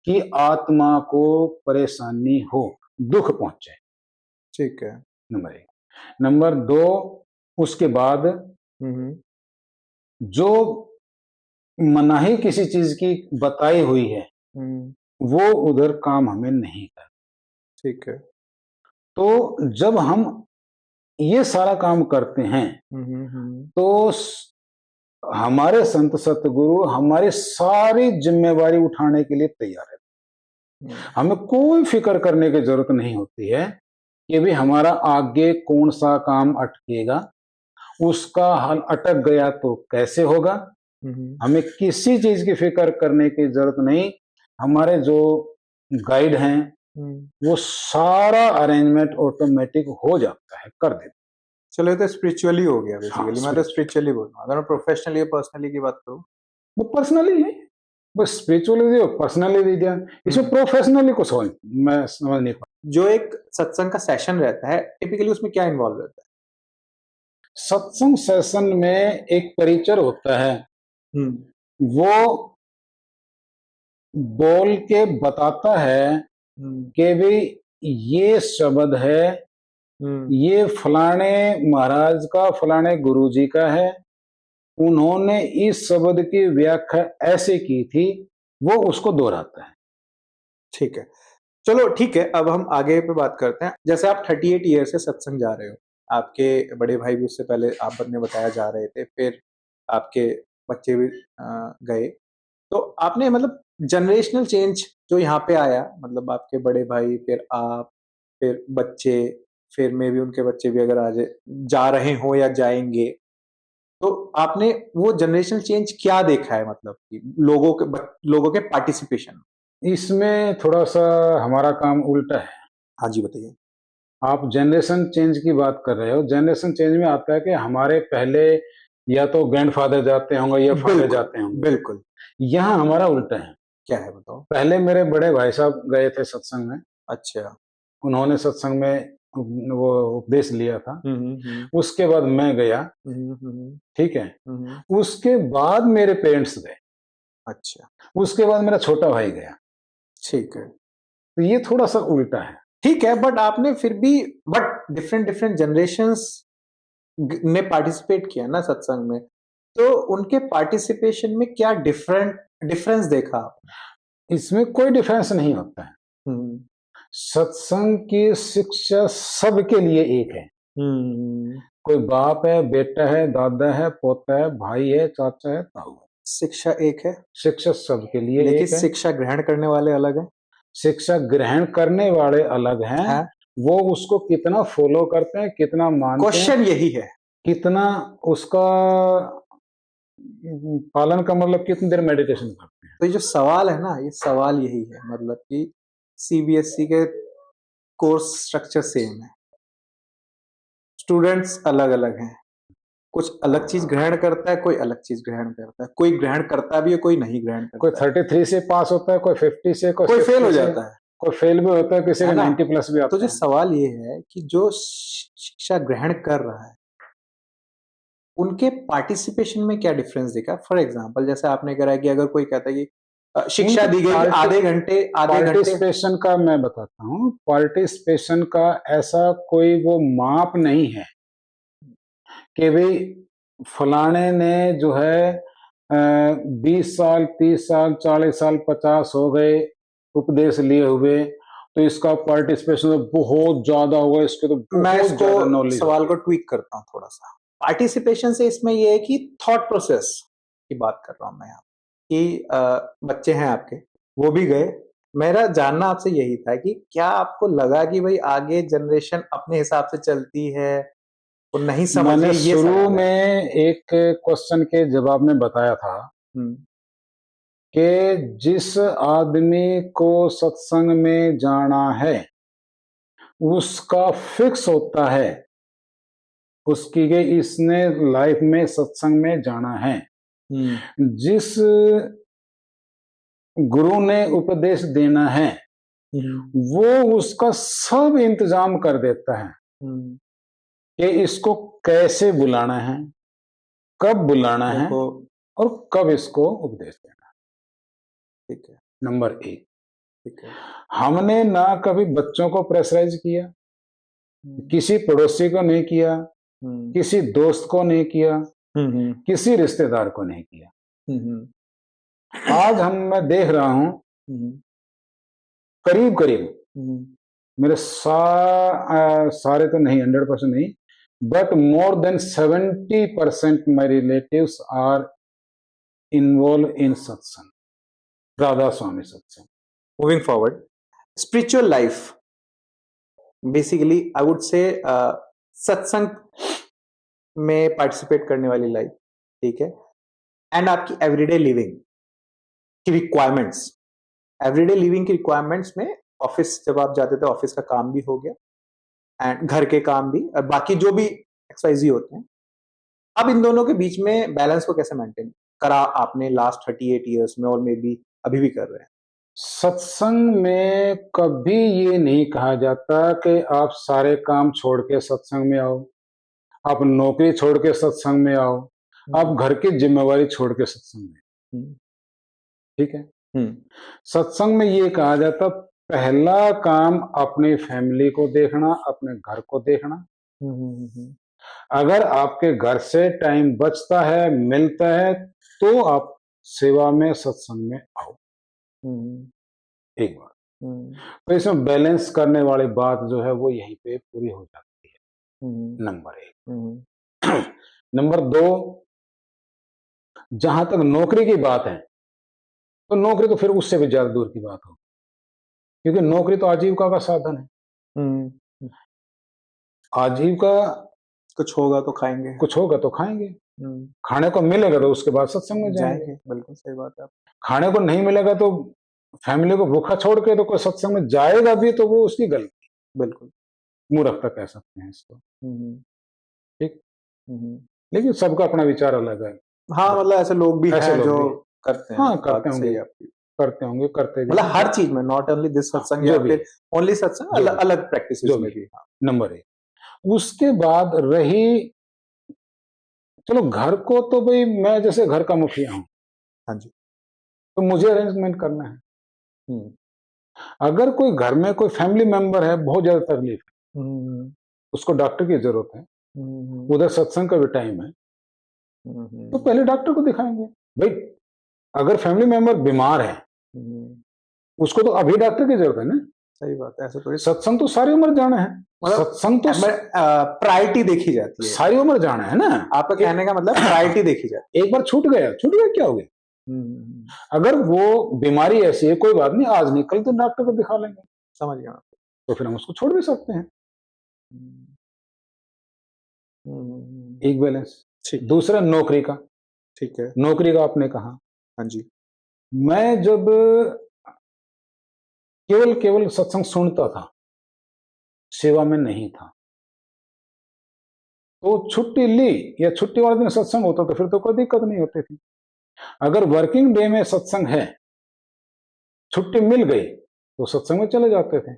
की आत्मा को परेशानी हो, दुख पहुंचे। ठीक है। नंबर 1। नंबर 2, उसके बाद जो मनाही किसी चीज की बताई हुई है, वो उधर काम हमें नहीं करना। ठीक है। तो जब हम ये सारा काम करते हैं, तो हमारे संत सतगुरु हमारी सारी जिम्मेवारी उठाने के लिए तैयार है। हमें कोई फिक्र करने की जरूरत नहीं होती है कि भी हमारा आगे कौन सा काम अटकेगा, उसका हल अटक गया तो कैसे होगा। हमें किसी चीज की फिक्र करने की जरूरत नहीं। हमारे जो गाइड हैं, वो सारा अरेंजमेंट ऑटोमेटिक हो जाता है, कर देते। चलो, ये तो स्पिरिचुअली हो गया बेसिकली। हाँ, मैं तो स्पिरिचुअली बोल रहा हूँ। अगर मैं प्रोफेशनली या पर्सनली की बात करूँ, वो पर्सनली है, बस स्पिरिचुअली और पर्सनली दी जाए, इसमें प्रोफेशनली को समझ मैं समझ नहीं पाता। जो एक सत्संग का सेशन रहता है, टिपिकली उसमें क्या इन्वॉल्व रहता है? सत्संग सेशन में एक परिचय होता है, वो बोल के बताता है कि भाई ये शब्द है, ये फलाने महाराज का, फलाने गुरुजी का है, उन्होंने इस शब्द की व्याख्या ऐसे की थी, वो उसको दोहराता है। ठीक है, चलो ठीक है। अब हम आगे पे बात करते हैं। जैसे आप 38 ईयर से सत्संग जा रहे हो, आपके बड़े भाई भी उससे पहले आप ने बताया जा रहे थे, फिर आपके बच्चे भी गए, तो आपने मतलब जनरेशनल चेंज जो यहाँ पे आया, मतलब आपके बड़े भाई, फिर आप, फिर बच्चे, फिर मे भी उनके बच्चे भी अगर आज जा रहे हो या जाएंगे, तो आपने वो जनरेशनल चेंज क्या देखा है? मतलब कि लोगों के पार्टिसिपेशन। इसमें थोड़ा सा हमारा काम उल्टा है। हाँ जी, बताइए। आप जनरेशन चेंज की बात कर रहे हो। जनरेशन चेंज में आता है कि हमारे पहले या तो ग्रैंडफादर जाते होंगे या फादर जाते होंगे। बिल्कुल। यहाँ हमारा उल्टा है। क्या है बताओ। पहले मेरे बड़े भाई साहब गए थे सत्संग में, अच्छा। उन्होंने सत्संग में वो उपदेश लिया था। हम्म। उसके बाद मैं गया, हम्म। ठीक है। हम्म। उसके बाद मेरे पेरेंट्स गए, अच्छा। उसके बाद मेरा छोटा भाई गया। ठीक है। तो ये थोड़ा सा उल्टा है। ठीक है, बट आपने फिर भी, बट डिफरेंट डिफरेंट जनरेशंस ने पार्टिसिपेट किया ना सत्संग में, तो उनके पार्टिसिपेशन में क्या डिफरेंस देखा आपने? इसमें कोई डिफरेंस नहीं होता है। हम्म। सत्संग की शिक्षा सबके लिए एक है। हम्म। कोई बाप है, बेटा है, दादा है, पोता है, भाई है, चाचा है, ताऊ है। शिक्षा एक है, शिक्षा सबके लिए लेकिन एक है। शिक्षा ग्रहण करने वाले अलग हैं। शिक्षा ग्रहण करने वाले अलग हैं। है? वो उसको कितना फॉलो करते हैं, कितना मानते हैं, क्वेश्चन यही है। कितना उसका पालन का मतलब कितनी देर मेडिटेशन करते हैं। तो ये जो सवाल है ना, ये सवाल यही है, मतलब कि सीबीएसई के कोर्स स्ट्रक्चर सेम है, स्टूडेंट्स अलग अलग हैं, कुछ अलग चीज ग्रहण करता है, कोई अलग चीज ग्रहण करता है, कोई ग्रहण करता भी है, कोई नहीं ग्रहण कोई करता है, 33 से पास होता है, कोई 50 से, कोई कोई फेल 60 हो से, जाता है कोई फेल भी होता है, किसी है का ना। 90 प्लस भी तो आता जो है। सवाल ये है कि जो शिक्षा ग्रहण कर रहा है, उनके पार्टिसिपेशन में क्या डिफरेंस दिखा। फॉर एग्जाम्पल, जैसे आपने करा कि अगर कोई कहता है कि शिक्षा दी गई कि आधे घंटे। पार्टिसिपेशन का मैं बताता हूँ, पार्टिसिपेशन का ऐसा कोई वो माप नहीं है कि भाई फलाने ने जो है 20 साल, 30 साल, 40 साल, 50 हो गए उपदेश लिए हुए, तो इसका पार्टिसिपेशन तो बहुत ज्यादा होगा, इसके तो मैं बहुत ज्यादा इसको नॉलेज सवाल होगी। को ट्वीक करता हूँ थोड़ा सा। पार्टिसिपेशन से इसमें ये है कि थॉट प्रोसेस की बात कर रहा हूँ मैं यहाँ, कि बच्चे हैं आपके, वो भी गए। मेरा जानना आपसे यही था कि क्या आपको लगा कि भाई आगे जनरेशन अपने हिसाब से चलती है, वो नहीं समझे, मैंने ये शुरू सवाल है। में एक क्वेश्चन के जवाब में बताया था हम्म। कि जिस आदमी को सत्संग में जाना है उसका फिक्स होता है उसकी के इसने लाइफ में सत्संग में जाना है। जिस गुरु ने उपदेश देना है वो उसका सब इंतजाम कर देता है कि इसको कैसे बुलाना है, कब बुलाना है देखो। और कब इसको उपदेश देना है। ठीक है। नंबर एक, ठीक है। हमने ना कभी बच्चों को प्रेशराइज किया, किसी पड़ोसी को नहीं किया, हम्म। किसी दोस्त को नहीं किया, हम्म। किसी रिश्तेदार को नहीं किया। हम्म। आज मैं देख रहा हूं हम्म। करीब करीब हम्म। मेरे सारे तो नहीं, 100% नहीं, but more than 70% my relatives are involve in satsang, Radha Soami Satsang. Moving forward, spiritual life, basically I would say सत्संग में पार्टिसिपेट करने वाली लाइफ, ठीक है, एंड आपकी एवरीडे लिविंग की रिक्वायरमेंट्स। एवरीडे लिविंग की रिक्वायरमेंट्स में ऑफिस जब आप जाते थे, ऑफिस का काम भी हो गया एंड घर के काम भी, और बाकी जो भी एक्सवाइजी होते हैं, अब इन दोनों के बीच में बैलेंस को कैसे मेंटेन करा आपने लास्ट 38 ईयर्स में, और मे बी अभी भी कर रहे हैं? सत्संग में कभी ये नहीं कहा जाता कि आप सारे काम छोड़ के सत्संग में आओ, आप नौकरी छोड़ के सत्संग में आओ, आप घर की जिम्मेवारी छोड़ के सत्संग में, ठीक है। सत्संग में ये कहा जाता पहला काम अपनी फैमिली को देखना, अपने घर को देखना। अगर आपके घर से टाइम बचता है, मिलता है, तो आप सेवा में सत्संग में आओ। एक बार तो इसमें बैलेंस करने वाली बात जो है वो यहीं पे पूरी हो जाती है। नंबर एक। नंबर दो, जहां तक नौकरी की बात है, तो नौकरी तो फिर उससे भी ज्यादा दूर की बात हो, क्योंकि नौकरी तो आजीविका का साधन है। आजीविका, कुछ होगा तो खाएंगे, कुछ होगा तो खाएंगे, खाने को मिलेगा तो उसके बाद सत्संग में जाएंगे। बिल्कुल सही बात है। खाने को नहीं मिलेगा तो फैमिली को भूखा छोड़ के तो कोई सत्संग में जाएगा भी तो वो उसकी गलती, बिल्कुल मूर्खता कह सकते हैं इसको, ठीक। लेकिन सबका अपना विचार अलग है। हाँ, मतलब ऐसे लोग भी ऐसे हैं लोग जो भी करते हैं, हाँ बात करते सही होंगे। है आपकी। करते होंगे, करते भी मतलब हर चीज में, नॉट ओनली दिस सत्संग जो या भी फिर ओनली सत्संग, जो अलग भी अलग प्रैक्टिस जो में भी भी। नंबर 1। उसके बाद रही, चलो घर को तो भाई मैं जैसे घर का मुखिया हूं, हाँ जी। तो मुझे अरेंजमेंट करना है। हम्म अगर कोई घर में कोई फैमिली मेंबर है बहुत ज्यादा तकलीफ है, हम्म उसको डॉक्टर की जरूरत है, हम्म उधर सत्संग का भी टाइम है, तो हम्म पहले डॉक्टर को दिखाएंगे भाई। अगर फैमिली मेंबर बीमार है, हम्म, उसको तो अभी डॉक्टर की जरूरत है ना। सही बात है, ऐसा थोड़ी सत्संग तो सारी उम्र जाना है, मतलब सत्संग तो प्रायोरिटी देखी जाती है। सारी उम्र जाना है ना। आपका कहने का मतलब प्रायोरिटी देखी जाती एक बार छूट गया, छूट गया क्या हो गया। है। अगर वो बीमारी ऐसी है, कोई बात नहीं, आज नहीं कल तो डॉक्टर को दिखा लेंगे, समझ गया। तो फिर हम उसको छोड़ भी सकते हैं। हम्म, एक बैलेंस। ठीक दूसरा नौकरी का, ठीक है। नौकरी का आपने कहा, हाँ जी। मैं जब केवल केवल सत्संग सुनता था, सेवा में नहीं था, तो छुट्टी ली या छुट्टी वाले दिन सत्संग होता तो फिर तो कोई दिक्कत नहीं होती थी। अगर वर्किंग डे में सत्संग है, छुट्टी मिल गई तो सत्संग में चले जाते थे।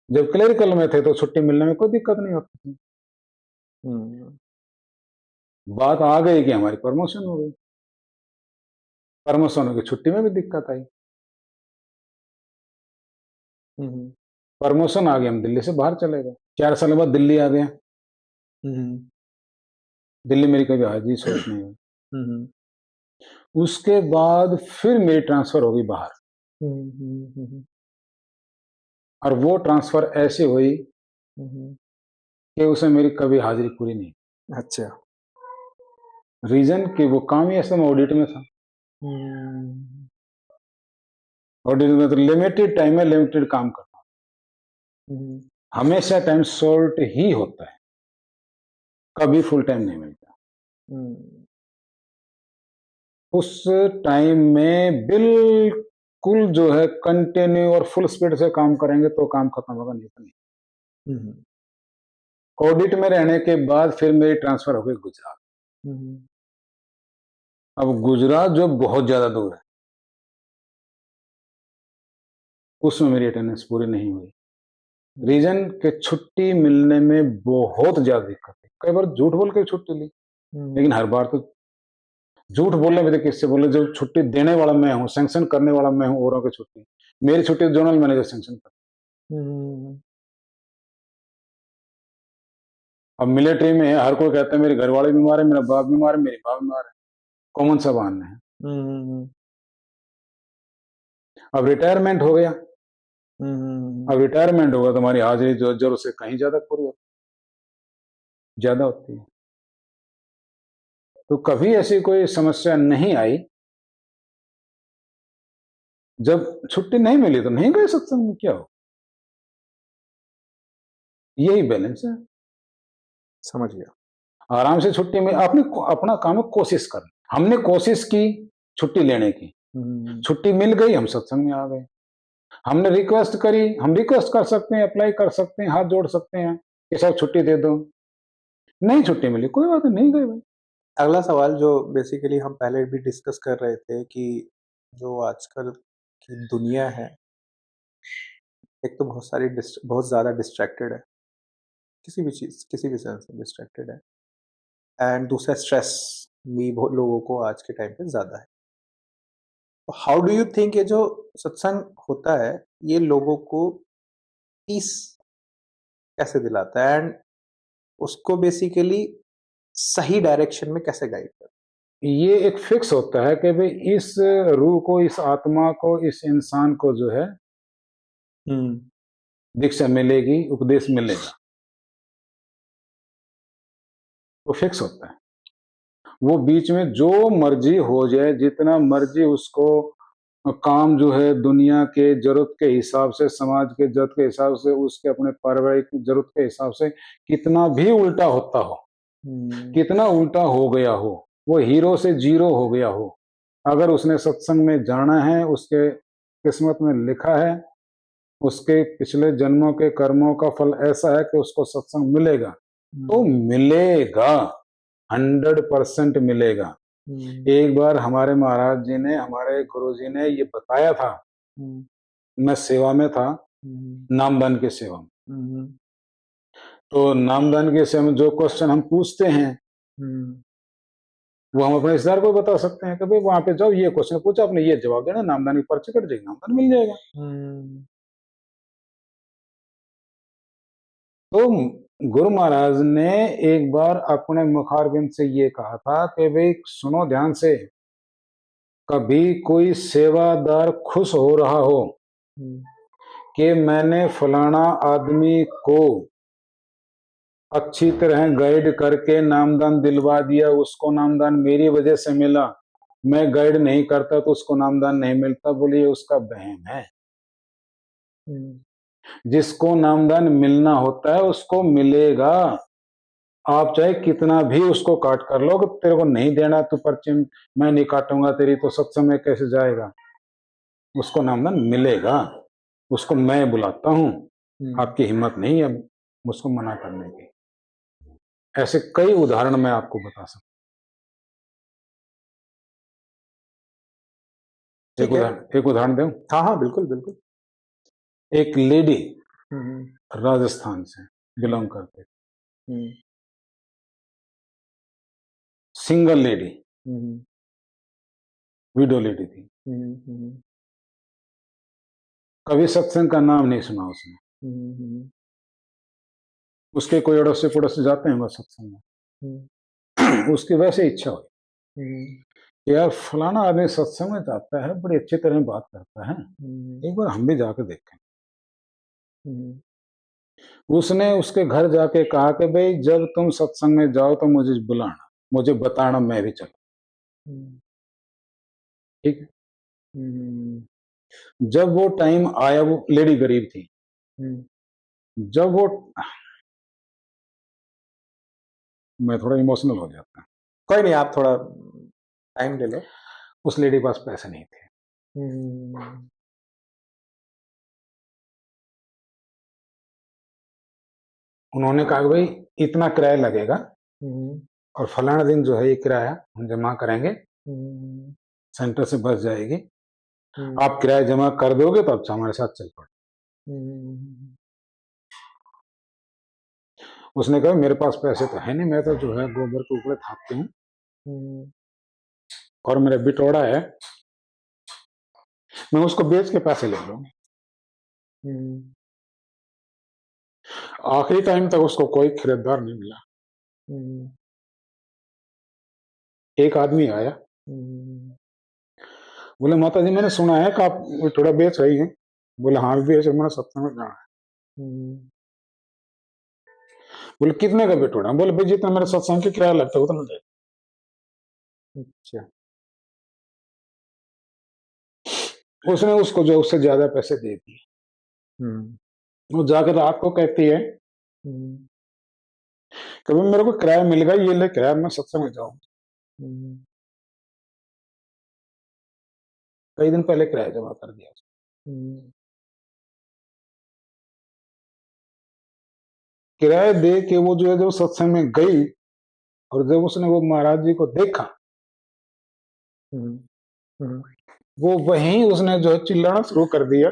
जब क्लेरिकल में थे तो छुट्टी मिलने में कोई दिक्कत नहीं होती थी। हम्म बात आ गई कि हमारी प्रमोशन हो गई, प्रमोशन हो गई, छुट्टी में भी दिक्कत आई। हम्म प्रमोशन आ गया, हम दिल्ली से बाहर चले गए, 4 साल बाद दिल्ली आ गया। हम्म दिल्ली मेरी कभी हाजिरी सोच नहीं हुई। हम्म उसके बाद फिर मेरी ट्रांसफर होगी बाहर, हम्म और वो ट्रांसफर ऐसे हुई हम्म, कि उसमें मेरी कभी हाजिरी पूरी नहीं। अच्छा। रीजन कि वो काम ही ऐसा, मैं ऑडिट में था। हम्म ऑडिट में तो लिमिटेड टाइम में लिमिटेड काम करना, हम्म हमेशा टाइम शॉर्ट ही होता है, कभी फुल टाइम नहीं मिलता। हम्म उस टाइम में बिल्कुल जो है कंटिन्यू और फुल स्पीड से काम करेंगे तो काम खत्म होगा, नहीं तो नहीं। हम्म ऑडिट में रहने के बाद फिर मेरी ट्रांसफर हो गई गुजरात। हम्म अब गुजरात जो बहुत ज्यादा दूर है, उसमें मेरी अटेंडेंस पूरी नहीं हुई। रीजन के छुट्टी मिलने में बहुत ज्यादा दिक्कत है। कई बार झूठ बोल के छुट्टी ली, लेकिन हर बार तो झूठ बोलने में तो किससे बोले, जब छुट्टी देने वाला मैं हूँ, सैंक्शन करने वाला मैं हूँ औरों की छुट्टी, मेरी छुट्टी जोनल मैनेजर सैंक्शन कर। हम्म अब मिलिट्री में हर कोई कहता है मेरे घर वाले बीमार है, मेरा बाप बीमार है, मेरी बाप बीमार है, कॉमन सा बहाने हैं। हम्म अब रिटायरमेंट हो गया, हम्म अब रिटायरमेंट होगा तो हमारी हाजिरी जो जरूर से कहीं ज्यादा पूरी होती, ज्यादा होती है। तो कभी ऐसी कोई समस्या नहीं आई। जब छुट्टी नहीं मिली तो नहीं गए सत्संग में, क्या हो, यही बैलेंस है। समझ गया। आराम से छुट्टी में आपने अपना काम है कोशिश करना। हमने कोशिश की छुट्टी लेने की, छुट्टी मिल गई, हम सत्संग में आ गए। हमने रिक्वेस्ट करी, हम रिक्वेस्ट कर सकते हैं, अप्लाई कर सकते हैं, हाथ जोड़ सकते हैं कि साहब छुट्टी दे दो। नहीं छुट्टी मिली, कोई बात नहीं गए भाई। अगला सवाल जो बेसिकली हम पहले भी डिस्कस कर रहे थे कि जो आजकल की दुनिया है, एक तो बहुत ज़्यादा डिस्ट्रैक्टेड है, किसी भी चीज़ किसी भी सेंस में डिस्ट्रैक्टेड है, एंड दूसरा स्ट्रेस भी बहुत लोगों को आज के टाइम पे ज़्यादा है। तो हाउ डू यू थिंक ये जो सत्संग होता है, ये लोगों को पीस कैसे दिलाता है, एंड उसको बेसिकली सही डायरेक्शन में कैसे गाइड करता ये एक फिक्स होता है कि भाई इस रूह को, इस आत्मा को, इस इंसान को जो है है? दीक्षा मिलेगी, उपदेश मिलेगा, वो फिक्स होता है। वो बीच में जो मर्जी हो जाए, जितना मर्जी उसको काम जो है दुनिया के जरूरत के हिसाब से, समाज के जरूरत के हिसाब से, उसके अपने पारिवारिक जरूरत के हिसाब से कितना भी उल्टा होता हो, कितना उल्टा हो गया हो, वो हीरो से जीरो हो गया हो, अगर उसने सत्संग में जाना है, उसके किस्मत में लिखा है, उसके पिछले जन्मों के कर्मों का फल ऐसा है कि उसको सत्संग मिलेगा, तो मिलेगा, 100% मिलेगा। एक बार हमारे महाराज जी ने, हमारे गुरु जी ने ये बताया था। मैं सेवा में था, नामदान की सेवा में। तो नामदान की सेवा में जो क्वेश्चन हम पूछते हैं वो हम अपने रिश्तेदार को बता सकते हैं कि भाई वहां पे जाओ, ये क्वेश्चन पूछा, आपने ये जवाब देना, नामदान की पर्ची कट जाएगी, नामदान मिल जाएगा। तो गुरु महाराज ने एक बार अपने मुखारबिंद से ये कहा था कि भाई सुनो ध्यान से, कभी कोई सेवादार खुश हो रहा हो कि मैंने फलाना आदमी को अच्छी तरह गाइड करके नामदान दिलवा दिया, उसको नामदान मेरी वजह से मिला, मैं गाइड नहीं करता तो उसको नामदान नहीं मिलता, बोलिए उसका वहम है। जिसको नामदान मिलना होता है उसको मिलेगा। आप चाहे कितना भी उसको काट कर लो कि तेरे को नहीं देना तो पर्ची मैं नहीं काटूंगा तेरी, तो सत्संग में कैसे जाएगा? उसको नामदान मिलेगा, उसको मैं बुलाता हूं। आपकी हिम्मत नहीं है मुझको मना करने की। ऐसे कई उदाहरण मैं आपको बता सकता हूं। एक उदाहरण दूं? हाँ हाँ, बिल्कुल बिल्कुल। एक लेडी राजस्थान से बिलोंग करते, सिंगल लेडी, विडो लेडी थी। कभी सत्संग का नाम नहीं सुना उसने। उसके कोई अड़ोसी पड़ोसी जाते हैं बस सत्संग में, उसकी वैसे इच्छा हुई यार फलाना आदमी सत्संग में जाता है, बड़ी अच्छी तरह बात करता है, एक बार हम भी जाकर देखें। उसने उसके घर जाके कहा कि भाई जब तुम सत्संग में जाओ तो मुझे बुलाना, मुझे बताना, मैं भी चलूं। ठीक। जब वो टाइम आया, वो लेडी गरीब थी, जब वो, मैं थोड़ा इमोशनल हो जाता हूं। कोई नहीं, आप थोड़ा टाइम ले लो। उस लेडी के पास पैसे नहीं थे। उन्होंने कहा भाई इतना किराया लगेगा और फलाना दिन जो है ये किराया हम जमा करेंगे, सेंटर से बस जाएगी, आप किराया जमा कर दोगे तो अच्छा हमारे साथ चल पड़े। उसने कहा मेरे पास पैसे तो है नहीं, मैं तो जो है गोबर के ऊपर थापती हूँ और मेरा बिटोड़ा है, मैं उसको बेच के पैसे ले लूंगी। आखिरी टाइम तक उसको कोई खरीदार नहीं मिला। एक आदमी आया, बोले माता जी मैंने सुना है कि आप थोड़ा बेच रही हैं। बोले हाँ बेच, मैंने सत्संग में जाना है। बोले कितने का बिटोड़ा? बोले भाई जितना मेरे सत्संग के किराया लगता है उतना दे। अच्छा। उसने उसको जो उससे ज्यादा पैसे दे दिए। वो जाकर रात को कहती है कभी मेरे को किराया मिल गया, ये ले किराया, मैं सत्संग में जाऊं। कई दिन पहले किराया जमा कर दिया। किराया दे के वो जो है जो सत्संग में गई और जब उसने वो महाराज जी को देखा, वो वहीं उसने जो है चिल्लाना शुरू कर दिया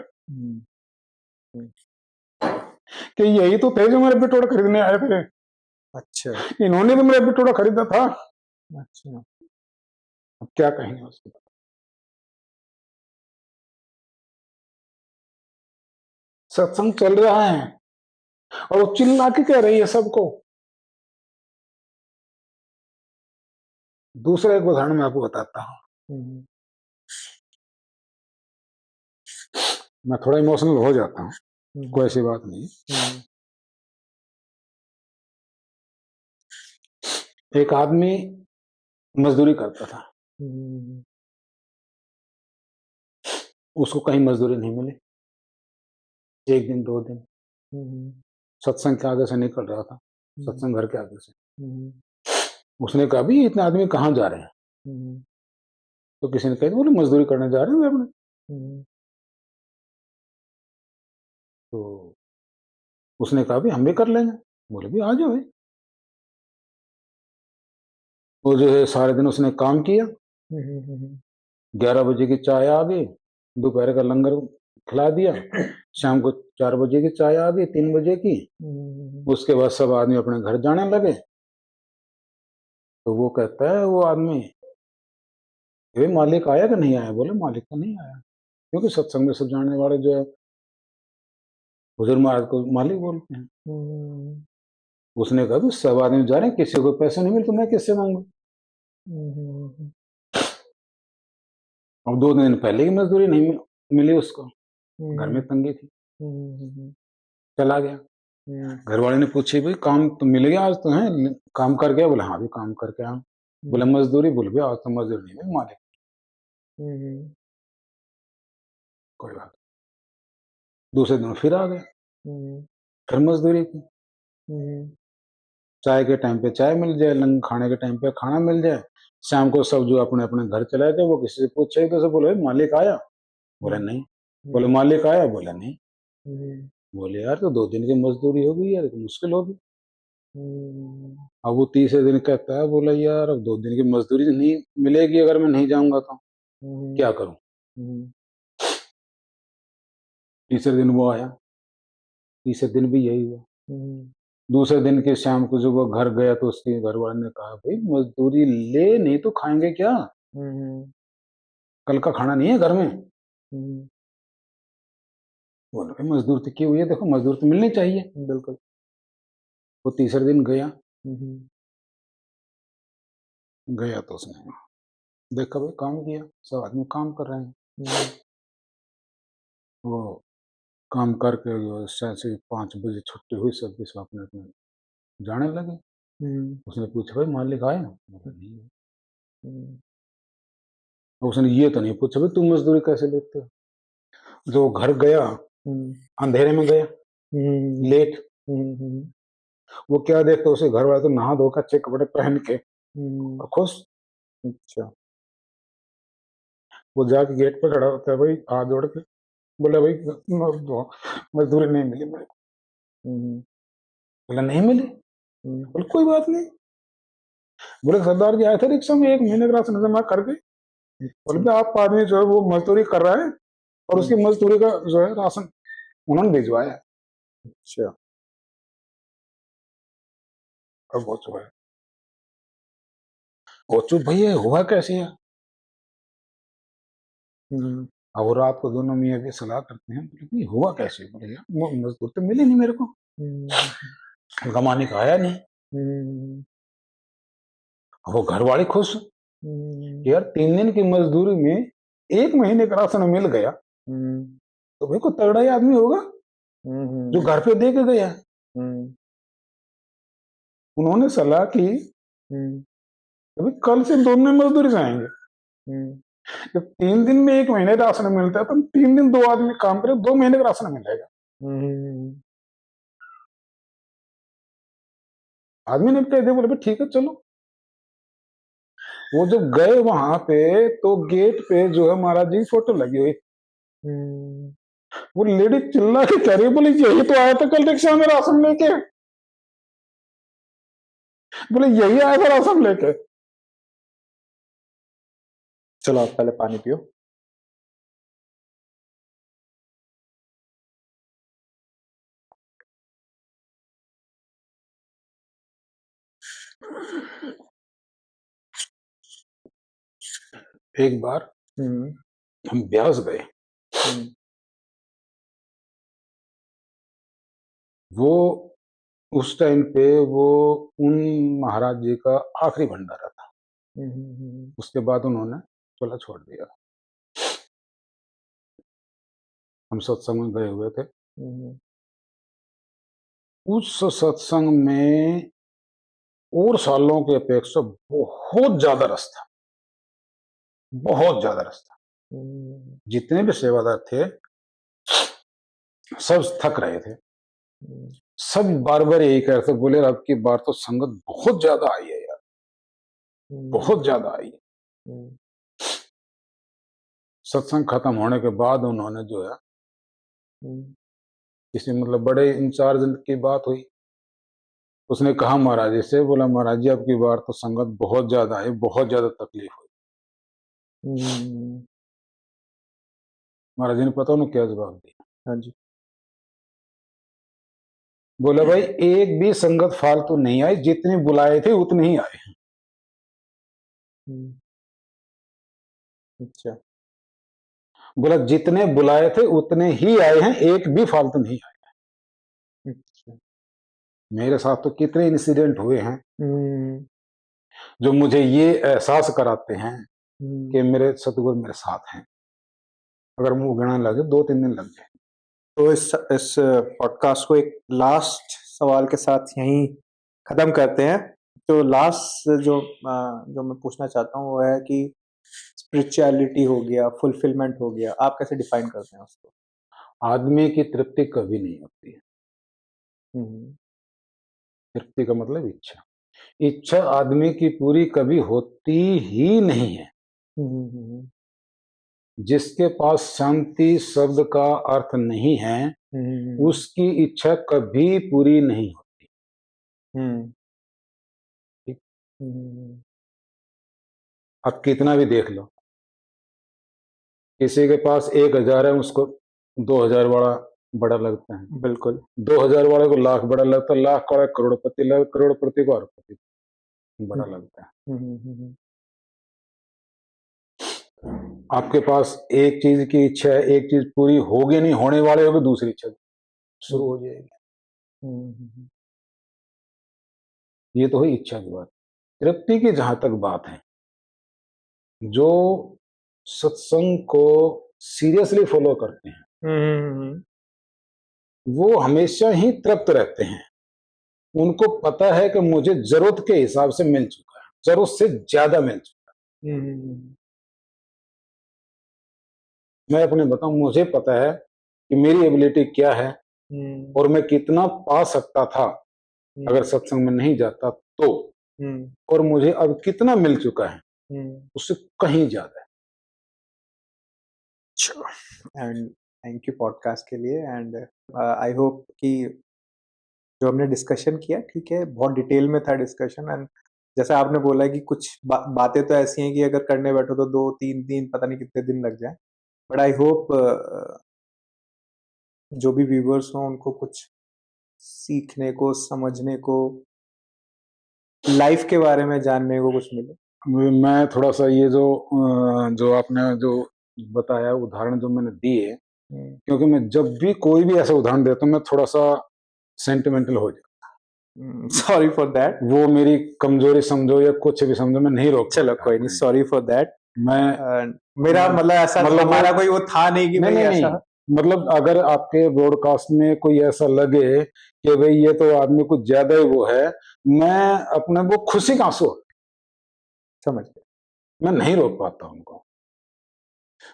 कि यही तो थे जो मेरे बिटोड़ा खरीदने आए थे। अच्छा। इन्होंने तो मेरा बिटोड़ा खरीदा था। अच्छा। अब क्या कहेंगे उसको? सत्संग चल रहा है और वो चिल्ला के कह रही है सबको। दूसरा एक उदाहरण मैं आपको बताता हूँ। मैं थोड़ा इमोशनल हो जाता हूँ, कोई ऐसी बात नहीं। एक आदमी मजदूरी करता था, उसको कहीं मजदूरी नहीं मिली। एक दिन दो दिन सत्संग के आगे से निकल रहा था, सत्संग घर के आगे से। उसने कहा भी इतने आदमी कहाँ जा रहे हैं? तो किसी ने कहा बोले मजदूरी करने जा रहे हैं अपने। तो उसने कहा भी हम भी कर लेंगे। बोले भी आ जाओ। वो जो है सारे दिन उसने काम किया, 11 बजे की चाय आ गई, दोपहर का लंगर खिला दिया, शाम को 4 बजे की चाय आ गई, 3 बजे की। उसके बाद सब आदमी अपने घर जाने लगे। तो वो कहता है वो आदमी, ये मालिक आया कि नहीं आया? बोले मालिक तो नहीं आया, क्योंकि सत्संग में सब जाने वाले जो है हुजूर महाराज को मालिक बोलते हैं। उसने कहा भी सब आदमी जा रहे हैं, किसी को पैसे नहीं मिले तो मैं किससे मांगू? अब 2 दिन पहले की मजदूरी नहीं मिली उसको, घर में तंगी थी, चला गया। घर वाले ने पूछी भाई काम तो मिल गया आज तो? है काम कर गया? बोले हाँ भी काम करके आया। बोले मजदूरी? बोले भी आज तो मजदूरी नहीं मिली मालिक। कोई बात। दूसरे दिन फिर आ गए, फिर मजदूरी की। चाय के टाइम पे चाय मिल जाए, लंग खाने के टाइम पे खाना मिल जाए, शाम को सब जो अपने अपने घर चले गए। वो किसी से पूछे तो सब बोले मालिक आया? बोले नहीं। बोले मालिक आया? बोले नहीं। बोले यार तो 2 दिन की मजदूरी होगी यार, तो मुश्किल होगी। अब वो तीसरे दिन कहता है, बोला यार अब 2 दिन की मजदूरी नहीं मिलेगी अगर मैं नहीं जाऊंगा तो क्या करूं? तीसरे दिन वो आया, तीसरे दिन भी यही हुआ। दूसरे दिन के शाम को जब वो घर गया तो उसके घर वाले ने कहा भाई मजदूरी ले, नहीं तो खाएंगे क्या? कल का खाना नहीं है घर में। बोलो भाई मजदूर तो क्यों हुई है, देखो मजदूर तो मिलनी चाहिए। बिल्कुल। वो तीसरे दिन गया, गया तो उसने देखा भाई काम किया, सब आदमी काम कर रहे हैं। वो काम करके से 5 बजे छुट्टी हुई, सब सब अपने अपने जाने लगे। उसने पूछा भाई मालिक आया? बोला नहीं। उसने ये तो नहीं पूछा भाई तुम मजदूरी कैसे लेते हो? जो घर गया अंधेरे में गया, लेट। वो क्या देखते, उसे घर वाले तो नहा धोकर अच्छे कपड़े पहन के खुश। अच्छा। वो जाके गेट पे खड़ा होता है, भाई हाथ जोड़ के बोले भाई मजदूरी नहीं मिली मेरे को। बोला नहीं मिली? बोले कोई बात नहीं। बोले सरदार जी आए थे रिक्शा में, 1 महीने का राशन जमा करके। बोले आप आदमी जो है वो मजदूरी कर रहा है और उसकी मजदूरी का जो है राशन उन्होंने भिजवाया। अच्छा। अब वो जो है वो चुप भैया हुआ कैसे है? अब वो रात को दोनों मियाँ भी सलाह करते हैं, बोले हुआ कैसे? बोले यार मजदूर तो मिले नहीं मेरे को, कमाने का आया नहीं। वो घर वाले खुश यार, 3 दिन की मजदूरी में 1 महीने का राशन मिल गया, तो भाई को तगड़ा ही आदमी होगा जो घर पे दे के गया। उन्होंने सलाह की अभी कल से दोनों मजदूरी जाएंगे। जब 3 दिन में 1 महीने राशन मिलता है तो 3 दिन 2 आदमी काम करे, 2 महीने का राशन मिलेगा। आदमी ने कह दिया, बोले ठीक है चलो। वो जब गए वहां पे तो गेट पे जो है महाराज जी फोटो लगी हुई। वो लेडी चिल्ला के कह रही, बोले यही तो आया था कल रिक्शा में राशन लेके। बोले यही आया था राशन लेके। चलो आप पहले पानी पियो। एक बार हम ब्यास गए, वो उस टाइम पे वो उन महाराज जी का आखिरी भंडारा था। उसके बाद उन्होंने चोला छोड़ दिया। हम सत्संग में गए हुए थे। उस सत्संग में और सालों की अपेक्षा बहुत ज्यादा रस था, बहुत ज्यादा रस था। जितने भी सेवादार थे सब थक रहे थे। सब बार बार यही कह रहे थे, बोले अब की बार तो संगत बहुत ज्यादा आई है यार, बहुत ज्यादा आई है। सत्संग खत्म होने के बाद उन्होंने जो है किसी मतलब बड़े इंचार्ज की बात हुई, उसने कहा महाराज जी से, बोला महाराज जी अब की बार तो संगत बहुत ज्यादा है, बहुत ज्यादा तकलीफ हुई। महाराज जी ने पता उन्हें क्या जवाब दिया? हाँ जी। बोले भाई एक भी संगत फालतू नहीं आई, जितने बुलाए थे उतने ही आए। अच्छा। बोला जितने बुलाए थे उतने ही आए हैं, एक भी फालतू नहीं आए। अच्छा। मेरे साथ तो कितने इंसिडेंट हुए हैं जो मुझे ये एहसास कराते हैं कि मेरे सतगुरु मेरे साथ हैं। अगर मुंह गिनाने लगे 2-3 दिन लग जाए। तो इस पॉडकास्ट को एक लास्ट सवाल के साथ यहीं खत्म करते हैं। तो लास्ट जो मैं पूछना चाहता हूँ वो है कि स्पिरिचुअलिटी हो गया, फुलफिलमेंट हो गया, आप कैसे डिफाइन करते हैं उसको? आदमी की तृप्ति कभी नहीं होती है। हम्म। तृप्ति का मतलब इच्छा। इच्छा आदमी की पूरी कभी होती ही नहीं है। हम्म। जिसके पास शांति शब्द का अर्थ नहीं है उसकी इच्छा कभी पूरी नहीं होती। ठीक? आप कितना भी देख लो, किसी के पास 1,000 है उसको 2,000 वाला बड़ा लगता है, बिल्कुल। 2,000 वाले को लाख बड़ा लगता है, लाख वाला करोड़पति लगता, करोड़पति को अरबपति बड़ा लगता है। आपके पास एक चीज की इच्छा है, एक चीज पूरी होगी नहीं, होने वाले होगी, दूसरी इच्छा शुरू हो जाएगी। ये तो है इच्छा की बात। तृप्ति की जहां तक बात है, जो सत्संग को सीरियसली फॉलो करते हैं वो हमेशा ही तृप्त रहते हैं। उनको पता है कि मुझे जरूरत के हिसाब से मिल चुका है, जरूरत से ज्यादा मिल चुका है। मैं अपने बताऊं, मुझे पता है कि मेरी एबिलिटी क्या है और मैं कितना पा सकता था अगर सत्संग में नहीं जाता तो, और मुझे अब कितना मिल चुका है उससे कहीं ज्यादा है। एंड थैंक यू पॉडकास्ट के लिए। एंड आई होप कि जो हमने डिस्कशन किया, ठीक है, बहुत डिटेल में था डिस्कशन। एंड जैसा आपने बोला कि कुछ बातें तो ऐसी हैं कि अगर करने बैठो तो 2-3 दिन, पता नहीं कितने दिन लग जाए। बट आई होप जो भी व्यूवर्स हों उनको कुछ सीखने को, समझने को, लाइफ के बारे में जानने को कुछ मिले। मैं थोड़ा सा ये जो आपने जो बताया उदाहरण जो मैंने दिए, क्योंकि मैं जब भी कोई भी ऐसा उदाहरण देता हूँ मैं थोड़ा सा सेंटिमेंटल हो जाता। Sorry for that. वो मेरी कमजोरी समझो या कुछ भी समझो, मैं नहीं रोक। चलो कोई नहीं, सॉरी फॉर दैट। मैं मेरा मतलब ऐसा हमारा कोई वो था नहीं कि भाई ऐसा। मतलब अगर आपके ब्रॉडकास्ट में कोई ऐसा लगे कि भाई ये तो आदमी कुछ ज्यादा ही वो है, मैं अपने वो खुशी का आंसू समझ गया, मैं नहीं रोक पाता उनको।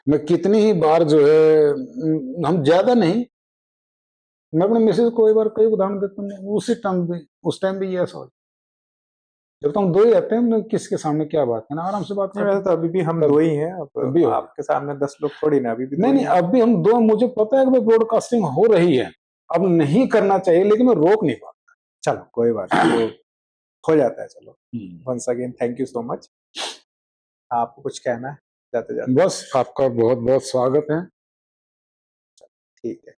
मैं कितनी ही बार जो है, हम ज्यादा नहीं, मैं अपने मिसेज को एक बार कई उदाहरण देता हूँ, उस टाइम भी ये ऐसा हो, जब तो हम दो ही रहते हैं, किसके सामने क्या बात करना, आराम से बात करते। तो अभी भी हम दो ही हैं, अब आपके सामने 10 लोग थोड़ी ना, अभी भी नहीं, अब भी हम दो। मुझे पता है कि ब्रॉडकास्टिंग हो रही है, अब नहीं करना चाहिए, लेकिन मैं रोक नहीं पाता। चलो कोई बात नहीं, हो जाता है। चलो once again thank you so much. आपको कुछ कहना है जाते जाते? बस आपका बहुत बहुत स्वागत है। ठीक है।